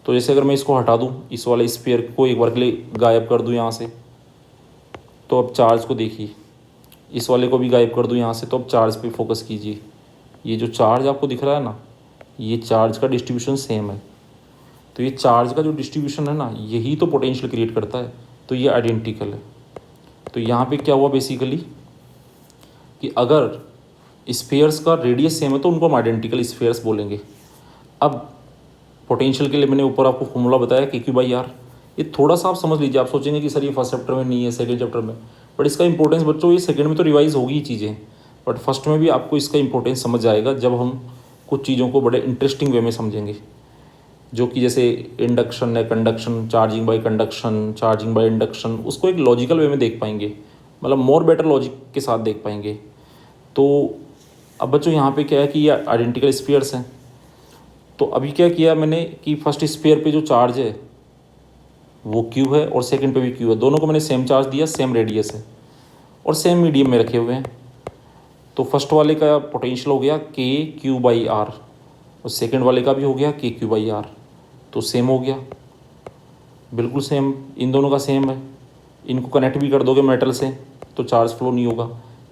तो जैसे अगर मैं इसको हटा दूँ, इस वाले स्फीयर को एक बार के लिए गायब कर दूँ यहाँ से, तो अब चार्ज को देखिए, इस वाले को भी गायब कर दूँ यहाँ से, तो अब चार्ज पे फोकस कीजिए। ये जो चार्ज आपको दिख रहा है ना, ये चार्ज का डिस्ट्रीब्यूशन सेम है। तो ये चार्ज का जो डिस्ट्रीब्यूशन है ना, यही तो पोटेंशियल क्रिएट करता है, तो ये आइडेंटिकल है। तो यहाँ पे क्या हुआ बेसिकली कि अगर स्फीयर्स का रेडियस सेम है तो उनको हम आइडेंटिकल स्फीयर्स बोलेंगे। अब पोटेंशियल के लिए मैंने ऊपर आपको फॉर्मूला बताया KQ/R, ये थोड़ा सा आप समझ लीजिए। आप सोचेंगे कि सर ये फर्स्ट चैप्टर में नहीं है, सेकंड चैप्टर में, बट इसका इंपॉर्टेंस बच्चों ये सेकंड में तो रिवाइज होगी ही चीज़ें, बट फर्स्ट में भी आपको इसका इंपॉर्टेंस समझ आएगा जब हम कुछ चीज़ों को बड़े इंटरेस्टिंग वे में समझेंगे, जो कि जैसे इंडक्शन है, conduction, charging by conduction, charging by induction, उसको एक लॉजिकल वे में देख पाएंगे, मतलब मोर बेटर लॉजिक के साथ देख पाएंगे। तो अब बच्चों यहाँ पे क्या है कि ये आइडेंटिकल स्फीयर्स हैं। तो अभी क्या किया मैंने कि फर्स्ट स्फीयर पे जो चार्ज है वो Q है और सेकंड पे भी Q है, दोनों को मैंने सेम चार्ज दिया, सेम रेडियस है और सेम मीडियम में रखे हुए हैं। तो फर्स्ट वाले का पोटेंशियल हो गया KQ/R और सेकंड वाले का भी हो गया KQ/R, तो सेम हो गया, बिल्कुल सेम, इन दोनों का सेम है। इनको कनेक्ट भी कर दोगे मेटल से तो चार्ज फ्लो नहीं होगा,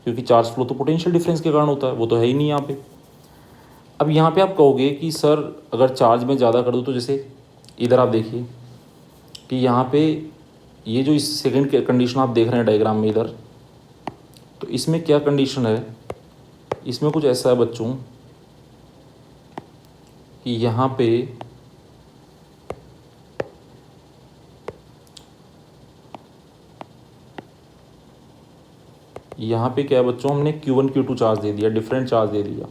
क्योंकि चार्ज फ्लो तो पोटेंशियल डिफरेंस के कारण होता है, वो तो है ही नहीं यहाँ पे। अब यहाँ पे आप कहोगे कि सर अगर चार्ज में ज़्यादा कर दूँ, तो जैसे इधर आप देखिए कि यहाँ पे ये जो इस सेकंड कंडीशन आप देख रहे हैं डायग्राम में इधर, तो इसमें क्या कंडीशन है, इसमें कुछ ऐसा है बच्चों कि यहाँ पे क्या है बच्चों, हमने Q1 Q2 चार्ज दे दिया, डिफरेंट चार्ज दे दिया,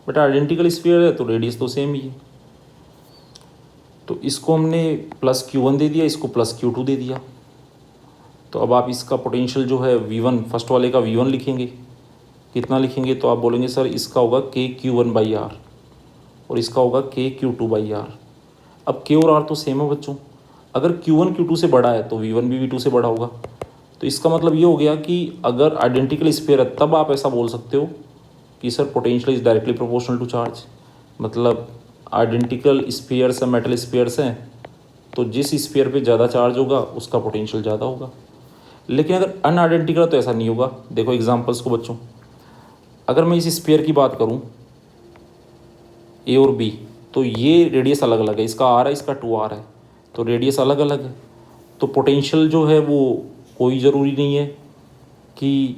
बट आइडेंटिकल स्फीयर है तो रेडियस तो सेम ही है। तो इसको हमने प्लस Q1 दे दिया, इसको प्लस Q2 दे दिया। तो अब आप इसका पोटेंशियल जो है V1, फर्स्ट वाले का V1 लिखेंगे, कितना लिखेंगे, तो आप बोलेंगे सर इसका होगा KQ1/R और इसका होगा KQ2/R। अब K और R तो सेम है बच्चों, अगर Q1 Q2 से बड़ा है तो V1 भी V2 से बड़ा होगा। तो इसका मतलब ये हो गया कि अगर आइडेंटिकल स्फीयर है तब आप ऐसा बोल सकते हो कि sir potential is directly proportional to charge. मतलब आइडेंटिकल स्फीयर्स हैं, मेटल स्फीयर्स हैं, तो जिस स्फीयर पे ज़्यादा चार्ज होगा उसका पोटेंशियल ज़्यादा होगा। लेकिन अगर अनआइडेंटिकल तो ऐसा नहीं होगा। देखो एग्जांपल्स को बच्चों, अगर मैं इस स्फीयर की बात करूं A और B, तो ये रेडियस अलग अलग है, इसका R है, इसका 2R है, तो रेडियस अलग अलग है। तो पोटेंशियल जो है वो कोई ज़रूरी नहीं है कि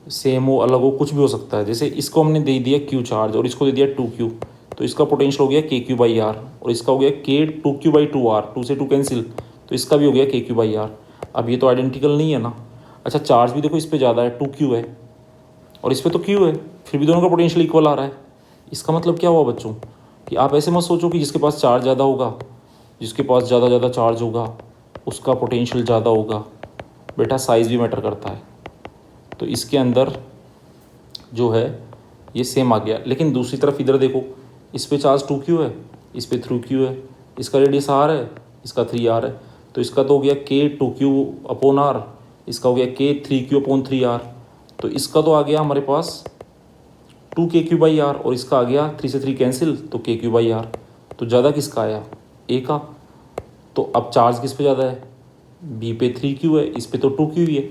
सेम हो, अलग हो, कुछ भी हो सकता है। जैसे इसको हमने दे दिया Q चार्ज और इसको दे दिया 2Q, तो इसका पोटेंशियल हो गया KQ/R और इसका हो गया K2Q/2R, 2 से 2 कैंसिल, तो इसका भी हो गया KQ/R। अब ये तो आइडेंटिकल नहीं है ना। अच्छा चार्ज भी देखो इस पर ज़्यादा है, 2Q है और इस पर तो Q है, फिर भी दोनों का पोटेंशियल इक्वल आ रहा है। इसका मतलब क्या हुआ बच्चों कि आप ऐसे मत सोचो कि जिसके पास चार्ज ज़्यादा होगा, जिसके पास ज़्यादा चार्ज होगा उसका पोटेंशियल ज़्यादा होगा। बेटा साइज़ भी मैटर करता है। तो इसके अंदर जो है ये सेम आ गया। लेकिन दूसरी तरफ इधर देखो, इस पे चार्ज 2Q है, इस पे 3Q है, इसका रेडियस R है, इसका 3R है, तो इसका तो हो गया K2Q/R, इसका हो गया K3Q/3R। तो इसका तो आ गया हमारे पास 2KQ/R और इसका आ गया 3 से 3 कैंसिल, तो KQ/R। तो ज़्यादा किसका आया, A का। तो अब चार्ज किस पे ज़्यादा है, B पे 3Q है, इस पे तो 2Q ही है।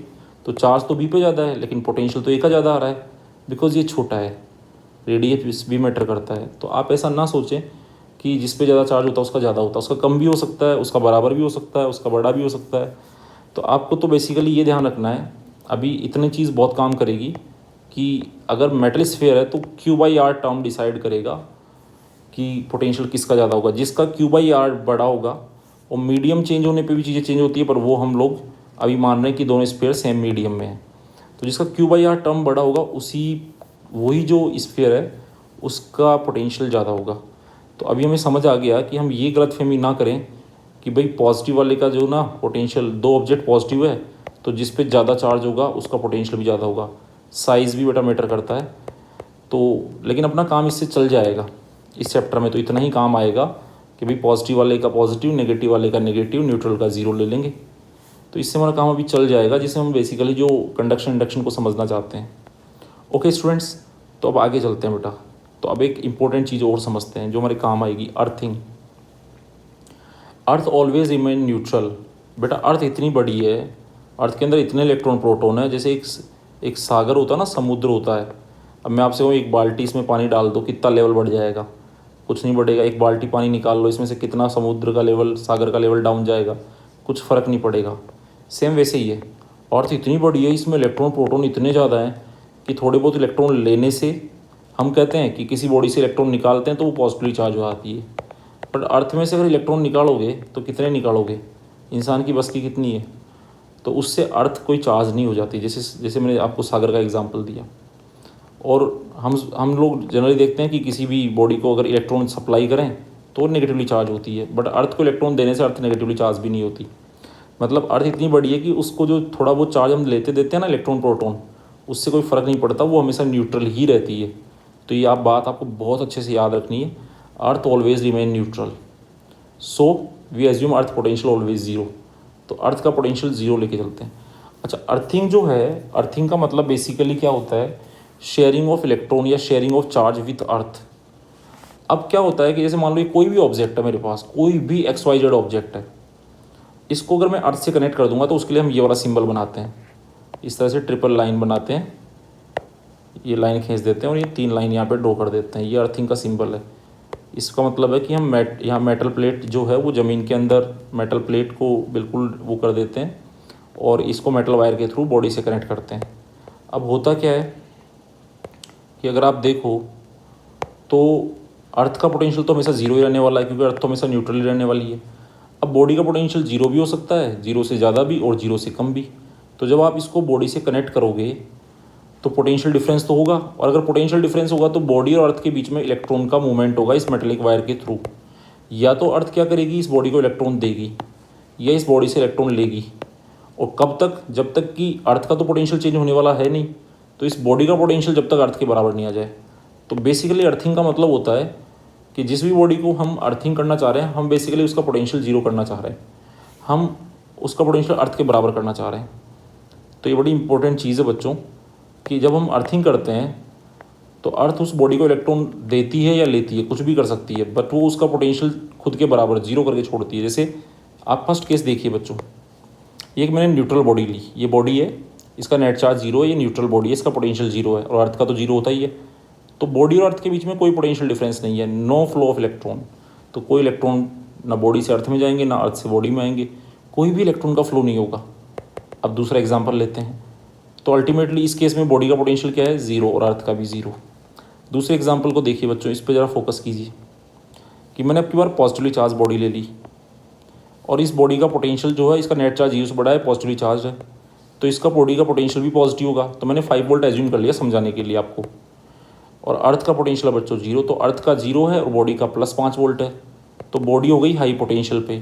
तो चार्ज तो बी पे ज़्यादा है लेकिन पोटेंशियल तो ए का ज़्यादा आ रहा है, बिकॉज ये छोटा है, रेडियस भी मैटर करता है। तो आप ऐसा ना सोचें कि जिस पे ज़्यादा चार्ज होता है उसका ज़्यादा होता है, उसका कम भी हो सकता है, उसका बराबर भी हो सकता है, उसका बड़ा भी हो सकता है। तो आपको तो बेसिकली ये ध्यान रखना है, अभी इतनी चीज़ बहुत काम करेगी कि अगर मेटल स्फीयर है तो Q/R टर्म डिसाइड करेगा कि पोटेंशियल किसका ज़्यादा होगा। जिसका Q/R बड़ा होगा, और मीडियम चेंज होने पे भी चीज़ें चेंज होती है, पर वो हम लोग अभी मान रहे हैं कि दोनों स्फीयर सेम मीडियम में है। तो जिसका Q/R टर्म बड़ा होगा वही जो स्फीयर है उसका पोटेंशियल ज़्यादा होगा। तो अभी हमें समझ आ गया कि हम ये गलतफहमी ना करें कि भाई पॉजिटिव वाले का जो ना पोटेंशियल, दो ऑब्जेक्ट पॉजिटिव है तो जिस पे ज़्यादा चार्ज होगा उसका पोटेंशियल भी ज़्यादा होगा। साइज़ भी बेटा मैटर करता है। तो लेकिन अपना काम इससे चल जाएगा, इस चैप्टर में तो इतना ही काम आएगा कि भाई पॉजिटिव वाले का पॉजिटिव, नेगेटिव वाले का नेगेटिव, न्यूट्रल का ज़ीरो ले लेंगे। तो इससे हमारा काम अभी चल जाएगा, जिससे हम बेसिकली जो कंडक्शन इंडक्शन को समझना चाहते हैं। ओके स्टूडेंट्स, तो अब आगे चलते हैं बेटा। तो अब एक इम्पोर्टेंट चीज़ और समझते हैं जो हमारे काम आएगी, अर्थिंग। अर्थ ऑलवेज रिमेन न्यूट्रल। बेटा अर्थ इतनी बड़ी है, अर्थ के अंदर इतने इलेक्ट्रॉन प्रोटॉन है, जैसे एक सागर होता है ना, समुद्र होता है। अब मैं आपसे कहूँ एक बाल्टी इसमें पानी डाल दो, कितना लेवल बढ़ जाएगा? कुछ नहीं बढ़ेगा। एक बाल्टी पानी निकाल लो, इसमें से कितना समुद्र का लेवल, सागर का लेवल डाउन जाएगा? कुछ फ़र्क नहीं पड़ेगा। सेम वैसे ही है, अर्थ इतनी बड़ी है, इसमें इलेक्ट्रॉन प्रोटॉन इतने ज़्यादा हैं कि थोड़े बहुत इलेक्ट्रॉन लेने से हम कहते हैं कि किसी बॉडी से इलेक्ट्रॉन निकालते हैं तो वो पॉजिटिवली चार्ज हो जाती है। बट अर्थ में से अगर इलेक्ट्रॉन निकालोगे तो कितने निकालोगे? इंसान की बस की कितनी है? तो उससे अर्थ कोई चार्ज नहीं हो जाती, जैसे मैंने आपको सागर का एग्जांपल दिया। और हम लोग जनरली देखते हैं कि किसी भी बॉडी को अगर इलेक्ट्रॉन सप्लाई करें तो नेगेटिवली चार्ज होती है, बट अर्थ को इलेक्ट्रॉन देने से अर्थ नेगेटिवली चार्ज भी नहीं होती। मतलब अर्थ इतनी बड़ी है कि उसको जो थोड़ा बहुत चार्ज हम लेते देते हैं ना इलेक्ट्रॉन प्रोटॉन, उससे कोई फ़र्क नहीं पड़ता, वो हमेशा न्यूट्रल ही रहती है। तो ये बात आपको बहुत अच्छे से याद रखनी है, earth always remain neutral. So we assume earth potential always zero. तो अर्थ का पोटेंशियल ज़ीरो लेके चलते हैं। अच्छा, अर्थिंग जो है, अर्थिंग का मतलब बेसिकली क्या होता है? शेयरिंग ऑफ इलेक्ट्रॉन या शेयरिंग ऑफ चार्ज विथ अर्थ। अब क्या होता है कि जैसे मान लो ये कोई भी ऑब्जेक्ट है मेरे पास, कोई भी XYZ ऑब्जेक्ट है, इसको अगर मैं अर्थ से कनेक्ट कर दूंगा तो उसके लिए हम ये वाला सिंबल बनाते हैं, इस तरह से ट्रिपल लाइन बनाते हैं, ये लाइन खींच देते हैं और ये 3 लाइन यहाँ पे ड्रॉ कर देते हैं। ये अर्थिंग का सिंबल है। इसका मतलब है कि हम यहाँ मेटल प्लेट जो है वो ज़मीन के अंदर मेटल प्लेट को बिल्कुल वो कर देते हैं और इसको मेटल वायर के थ्रू बॉडी से कनेक्ट करते हैं। अब होता क्या है कि अगर आप देखो तो अर्थ का पोटेंशियल तो हमेशा ज़ीरो ही रहने वाला है, क्योंकि अर्थ तो हमेशा न्यूट्रल ही रहने वाली है। अब बॉडी का पोटेंशियल ज़ीरो भी हो सकता है, ज़ीरो से ज़्यादा भी और ज़ीरो से कम भी। तो जब आप इसको बॉडी से कनेक्ट करोगे तो पोटेंशियल डिफरेंस तो होगा, और अगर पोटेंशियल डिफरेंस होगा तो बॉडी और अर्थ के बीच में इलेक्ट्रॉन का मूवमेंट होगा इस मेटेलिक वायर के थ्रू। या तो अर्थ क्या करेगी, इस बॉडी को इलेक्ट्रॉन देगी या इस बॉडी से इलेक्ट्रॉन लेगी। और कब तक? जब तक कि अर्थ का तो पोटेंशियल चेंज होने वाला है नहीं, तो इस बॉडी का पोटेंशियल जब तक अर्थ के बराबर नहीं आ जाए। तो बेसिकली अर्थिंग का मतलब होता है कि जिस भी बॉडी को हम अर्थिंग करना चाह रहे हैं, हम बेसिकली उसका पोटेंशियल ज़ीरो करना चाह रहे हैं, हम उसका पोटेंशियल अर्थ के बराबर करना चाह रहे हैं। तो ये बड़ी इंपॉर्टेंट चीज़ है बच्चों, कि जब हम अर्थिंग करते हैं तो अर्थ उस बॉडी को इलेक्ट्रॉन देती है या लेती है, कुछ भी कर सकती है, बट वो उसका पोटेंशियल खुद के बराबर ज़ीरो करके छोड़ती है। जैसे आप फर्स्ट केस देखिए बच्चों, ये एक मैंने न्यूट्रल बॉडी ली, ये बॉडी है, इसका नेट चार्ज जीरो है, ये न्यूट्रल बॉडी है, इसका पोटेंशियल जीरो है, और अर्थ का तो जीरो होता ही है। तो बॉडी और अर्थ के बीच में कोई पोटेंशियल डिफरेंस नहीं है, नो फ्लो ऑफ इलेक्ट्रॉन। तो कोई इलेक्ट्रॉन ना बॉडी से अर्थ में जाएंगे ना अर्थ से बॉडी में आएंगे, कोई भी इलेक्ट्रॉन का फ्लो नहीं होगा। अब दूसरा एग्जाम्पल लेते हैं। तो अल्टीमेटली इस केस में बॉडी का पोटेंशियल क्या है? ज़ीरो, और अर्थ का भी ज़ीरो। दूसरे एग्जाम्पल को देखिए बच्चों, इस पर ज़रा फोकस कीजिए कि मैंने अब की बार पॉजिटिवली चार्ज बॉडी ले ली, और इस बॉडी का पोटेंशियल जो है, इसका नेट चार्ज जीरो से बड़ा है, पॉजिटिवली चार्ज है, तो इसका बॉडी का पोटेंशियल भी पॉजिटिव होगा। तो मैंने 5 वोल्ट एज्यूम कर लिया समझाने के लिए आपको। और अर्थ का पोटेंशियल है बच्चों जीरो, तो अर्थ का जीरो है और बॉडी का +5 वोल्ट है, तो बॉडी हो गई हाई पोटेंशियल पे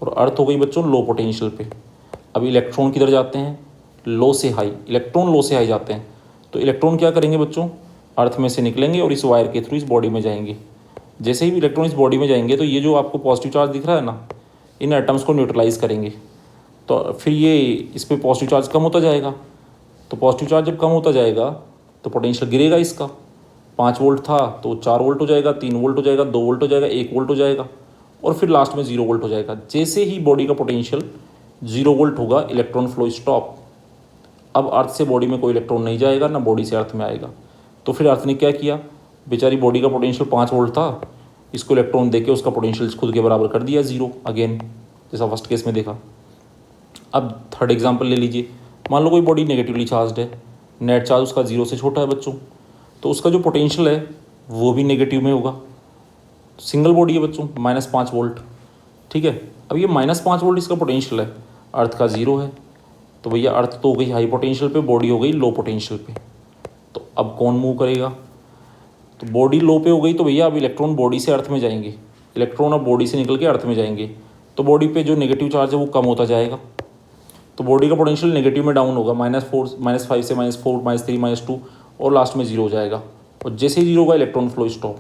और अर्थ हो गई बच्चों लो पोटेंशियल पे। अब इलेक्ट्रॉन किधर जाते हैं? लो से हाई, इलेक्ट्रॉन लो से हाई जाते हैं। तो इलेक्ट्रॉन क्या करेंगे बच्चों? अर्थ में से निकलेंगे और इस वायर के थ्रू इस बॉडी में जाएंगे। जैसे ही इलेक्ट्रॉन इस बॉडी में जाएंगे तो ये जो आपको पॉजिटिव चार्ज दिख रहा है ना, इन एटम्स को न्यूट्रलाइज करेंगे, तो फिर ये इस पर पॉजिटिव चार्ज कम होता जाएगा। तो पॉजिटिव चार्ज जब कम होता जाएगा तो पोटेंशियल गिरेगा, इसका 5 वोल्ट था तो 4 वोल्ट हो जाएगा, 3 वोल्ट हो जाएगा, 2 वोल्ट हो जाएगा, 1 वोल्ट हो जाएगा, और फिर लास्ट में 0 वोल्ट हो जाएगा। जैसे ही बॉडी का पोटेंशियल 0 वोल्ट होगा, इलेक्ट्रॉन फ्लो स्टॉप। अब अर्थ से बॉडी में कोई इलेक्ट्रॉन नहीं जाएगा, ना बॉडी से अर्थ में आएगा। तो फिर अर्थ ने क्या किया, बेचारी बॉडी का पोटेंशियल 5 वोल्ट था, इसको इलेक्ट्रॉन देके उसका पोटेंशियल खुद के बराबर कर दिया 0 अगेन, जैसा फर्स्ट केस में देखा। अब थर्ड एग्जांपल ले लीजिए, मान लो कोई बॉडी नेगेटिवली चार्ज है, नेट चार्ज उसका 0 से छोटा है बच्चों, तो उसका जो पोटेंशियल है वो भी नेगेटिव में होगा। सिंगल बॉडी है बच्चों, -5 वोल्ट, ठीक है। अब ये -5 वोल्ट इसका पोटेंशियल है, अर्थ का 0 है, तो भैया अर्थ तो हो गई हाई पोटेंशियल पे, बॉडी हो गई लो पोटेंशियल पे। तो अब कौन मूव करेगा, तो बॉडी लो पे हो गई, तो भैया अब इलेक्ट्रॉन बॉडी से अर्थ में जाएंगे, इलेक्ट्रॉन अब बॉडी से निकल के अर्थ में जाएंगे, तो बॉडी पे जो नेगेटिव चार्ज है वो कम होता जाएगा, तो बॉडी का पोटेंशियल नेगेटिव में डाउन होगा, -4 -5 से -4 -3 -2 और लास्ट में 0 हो जाएगा। और जैसे ही 0 होगा इलेक्ट्रॉन फ्लो स्टॉप।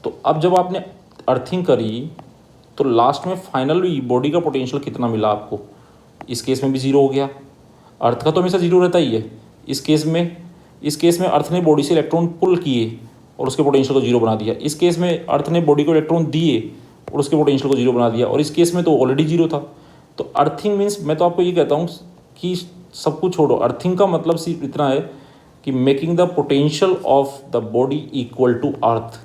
तो अब जब आपने अर्थिंग करी तो लास्ट में फाइनली बॉडी का पोटेंशियल कितना मिला आपको, इस केस में भी 0 हो गया। अर्थ का तो हमेशा 0 रहता ही है, इस केस में अर्थ ने बॉडी से इलेक्ट्रॉन पुल किए और उसके पोटेंशियल को 0 बना दिया। इस केस में अर्थ ने बॉडी को इलेक्ट्रॉन दिए और उसके पोटेंशियल को 0 बना दिया, और इस केस में तो ऑलरेडी 0 था। तो अर्थिंग मीन्स, मैं तो आपको ये कहता हूँ कि सब कुछ छोड़ो, अर्थिंग का मतलब सिर्फ इतना है कि making the potential of the body equal to earth,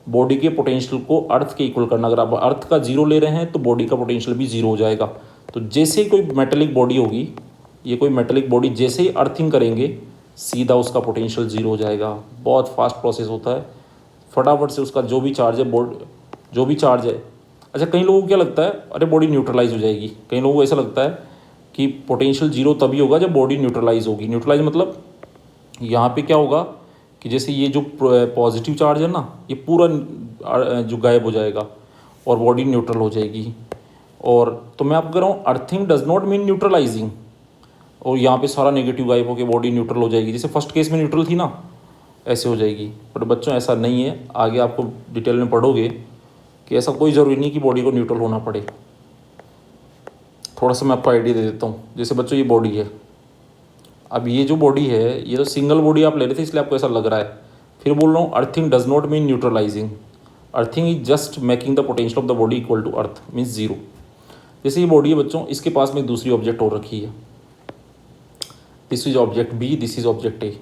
body के पोटेंशियल को अर्थ के इक्वल करना। अगर आप अर्थ का 0 ले रहे हैं तो बॉडी का पोटेंशियल भी 0 हो जाएगा। तो जैसे ही कोई मेटेलिक बॉडी होगी, ये कोई मेटेलिक बॉडी जैसे ही अर्थिंग करेंगे सीधा उसका पोटेंशियल 0 हो जाएगा। बहुत फास्ट प्रोसेस होता है, फटाफट से उसका जो भी चार्ज है अच्छा, कई लोगों को क्या लगता है, अरे बॉडी न्यूट्रलाइज हो जाएगी। कई लोगों को ऐसा लगता है कि पोटेंशियल 0 तभी होगा जब बॉडी न्यूट्रलाइज होगी। न्यूट्रलाइज मतलब यहाँ पे क्या होगा कि जैसे ये जो पॉजिटिव चार्ज है ना, ये पूरा जो गायब हो जाएगा और बॉडी न्यूट्रल हो जाएगी। और तो मैं आपको कह रहा हूँ, earthing does not mean neutralising, और यहाँ पे सारा नेगेटिव गायब होकर बॉडी न्यूट्रल हो जाएगी, जैसे फर्स्ट केस में न्यूट्रल थी ना, ऐसे हो जाएगी। बट बच्चों ऐसा नहीं है, आगे आपको डिटेल में पढ़ोगे कि ऐसा कोई ज़रूरी नहीं कि बॉडी को न्यूट्रल होना पड़े। थोड़ा सा मैं आपको आइडिया दे देता हूँ। जैसे बच्चों ये बॉडी है, अब ये जो बॉडी है ये तो सिंगल बॉडी आप ले रहे थे इसलिए आपको ऐसा लग रहा है। फिर बोल रहा हूँ, earthing does not mean neutralising, earthing is just making the potential of the body equal to earth means 0। जैसे ये बॉडी है बच्चों, इसके पास में दूसरी ऑब्जेक्ट और रखी है, this is object B, this is object A.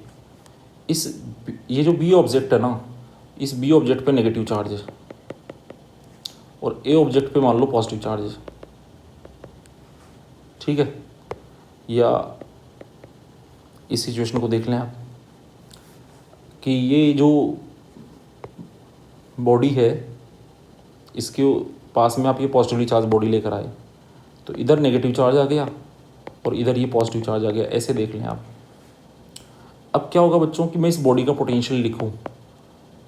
ये जो बी ऑब्जेक्ट है ना, इस बी ऑब्जेक्ट पे नेगेटिव चार्ज है और ए ऑब्जेक्ट पे मान लो पॉजिटिव चार्ज है, ठीक है। या इस सिचुएशन को देख लें आप कि ये जो बॉडी है इसके पास में आप ये पॉजिटिवली चार्ज बॉडी लेकर आए, तो इधर नेगेटिव चार्ज आ गया और इधर ये पॉजिटिव चार्ज आ गया, ऐसे देख लें आप। अब क्या होगा बच्चों कि मैं इस बॉडी का पोटेंशियल लिखूं,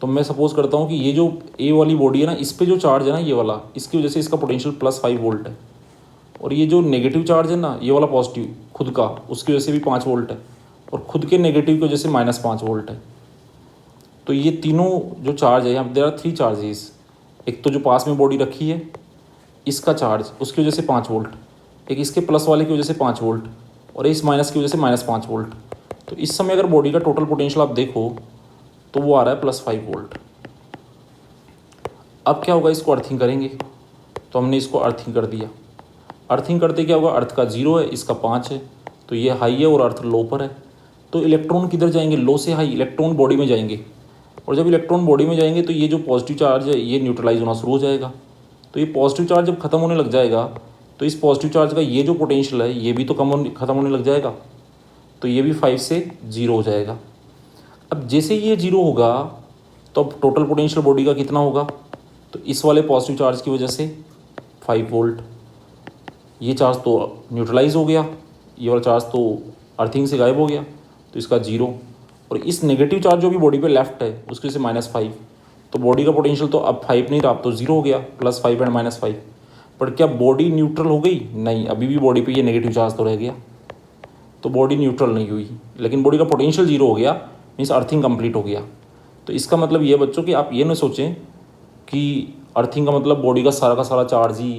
तो मैं सपोज करता हूं कि ये जो ए वाली बॉडी है ना, इस पे जो चार्ज है ना ये वाला, इसकी वजह से इसका पोटेंशियल +5 वोल्ट है, और ये जो नेगेटिव चार्ज है ना ये वाला पॉजिटिव खुद का, उसकी वजह से भी 5 वोल्ट है, और खुद के नेगेटिव की वजह से -5 वोल्ट है। तो ये तीनों जो चार्ज है, यहाँ देयर आर 3 चार्जेस। एक तो जो पास में बॉडी रखी है इसका चार्ज, उसकी वजह से 5 वोल्ट, एक इसके प्लस वाले की वजह से 5 वोल्ट, और इस माइनस की वजह से -5 वोल्ट। तो इस समय अगर बॉडी का टोटल पोटेंशियल आप देखो तो वो आ रहा है +5 वोल्ट। अब क्या होगा, इसको अर्थिंग करेंगे, तो हमने इसको अर्थिंग कर दिया। अर्थिंग करते क्या होगा, अर्थ का 0 है, इसका 5 है, तो ये हाई है और अर्थ लो पर है। तो इलेक्ट्रॉन किधर जाएंगे, लो से हाई, इलेक्ट्रॉन बॉडी में जाएंगे, और जब इलेक्ट्रॉन बॉडी में जाएंगे तो ये जो पॉजिटिव चार्ज है ये न्यूट्रलाइज होना शुरू हो जाएगा। तो ये पॉजिटिव चार्ज जब खत्म होने लग जाएगा तो इस पॉजिटिव चार्ज का ये जो पोटेंशियल है ये भी तो खत्म होने लग जाएगा, तो ये भी 5 से 0 हो जाएगा। अब जैसे ये 0 होगा तो अब टोटल पोटेंशियल बॉडी का कितना होगा, तो इस वाले पॉजिटिव चार्ज की वजह से 5 वोल्ट, ये चार्ज तो न्यूट्रलाइज हो गया, ये वाला चार्ज तो अर्थिंग से गायब हो गया, तो इसका 0, और इस नेगेटिव चार्ज जो भी बॉडी पे लेफ्ट है उसकी वजह से -5, तो बॉडी का पोटेंशियल तो अब 5 नहीं रहा, अब तो 0 हो गया, +5 एंड -5। पर क्या बॉडी न्यूट्रल हो गई, नहीं, अभी भी बॉडी पे ये नेगेटिव चार्ज तो रह गया, तो बॉडी न्यूट्रल नहीं हुई, लेकिन बॉडी का पोटेंशियल 0 हो गया, मीन्स अर्थिंग कंप्लीट हो गया। तो इसका मतलब ये बच्चों कि आप ये ना सोचें कि अर्थिंग का मतलब बॉडी का सारा चार्ज ही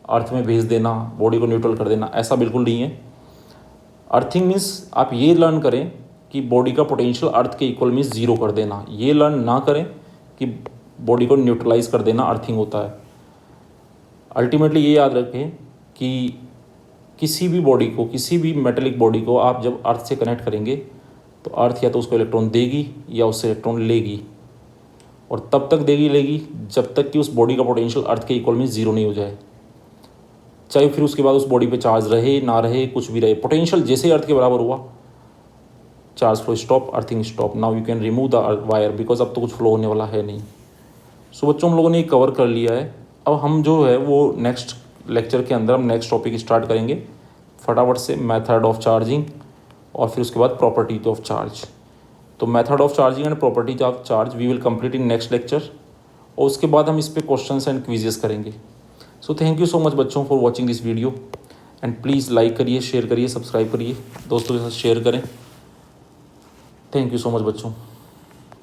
अर्थ में भेज देना, बॉडी को न्यूट्रल कर देना, ऐसा बिल्कुल नहीं है। अर्थिंग मीन्स आप ये लर्न करें कि बॉडी का पोटेंशियल अर्थ के इक्वल मीन्स 0 कर देना, ये लर्न ना करें कि बॉडी को न्यूट्रलाइज कर देना अर्थिंग होता है। अल्टीमेटली ये याद रखें कि किसी भी बॉडी को, किसी भी मेटेलिक बॉडी को आप जब अर्थ से कनेक्ट करेंगे तो अर्थ या तो उसको इलेक्ट्रॉन देगी या उससे इलेक्ट्रॉन लेगी, और तब तक देगी लेगी जब तक कि उस बॉडी का पोटेंशियल अर्थ के इक्वल में ज़ीरो नहीं हो जाए। चाहे फिर उसके बाद उस बॉडी पे चार्ज रहे ना रहे, कुछ भी रहे, पोटेंशियल जैसे ही अर्थ के बराबर हुआ, charge flow stop, earthing stop. Now you can remove the wire, because अब तो कुछ फ्लो होने वाला है नहीं। सो बच्चों हम लोगों ने कवर कर लिया है। अब हम जो है वो नेक्स्ट लेक्चर के अंदर हम नेक्स्ट टॉपिक स्टार्ट करेंगे फटाफट से, मेथड ऑफ चार्जिंग, और फिर उसके बाद प्रॉपर्टीज ऑफ चार्ज। तो method of charging and properties of charge we will complete in next lecture, और उसके बाद हम इस पे क्वेश्चंस एंड क्विजेस करेंगे। So thank you so much बच्चों for watching this video, and please like करिए, शेयर करिए, सब्सक्राइब करिए, दोस्तों के साथ शेयर करें। थैंक यू सो मच बच्चों।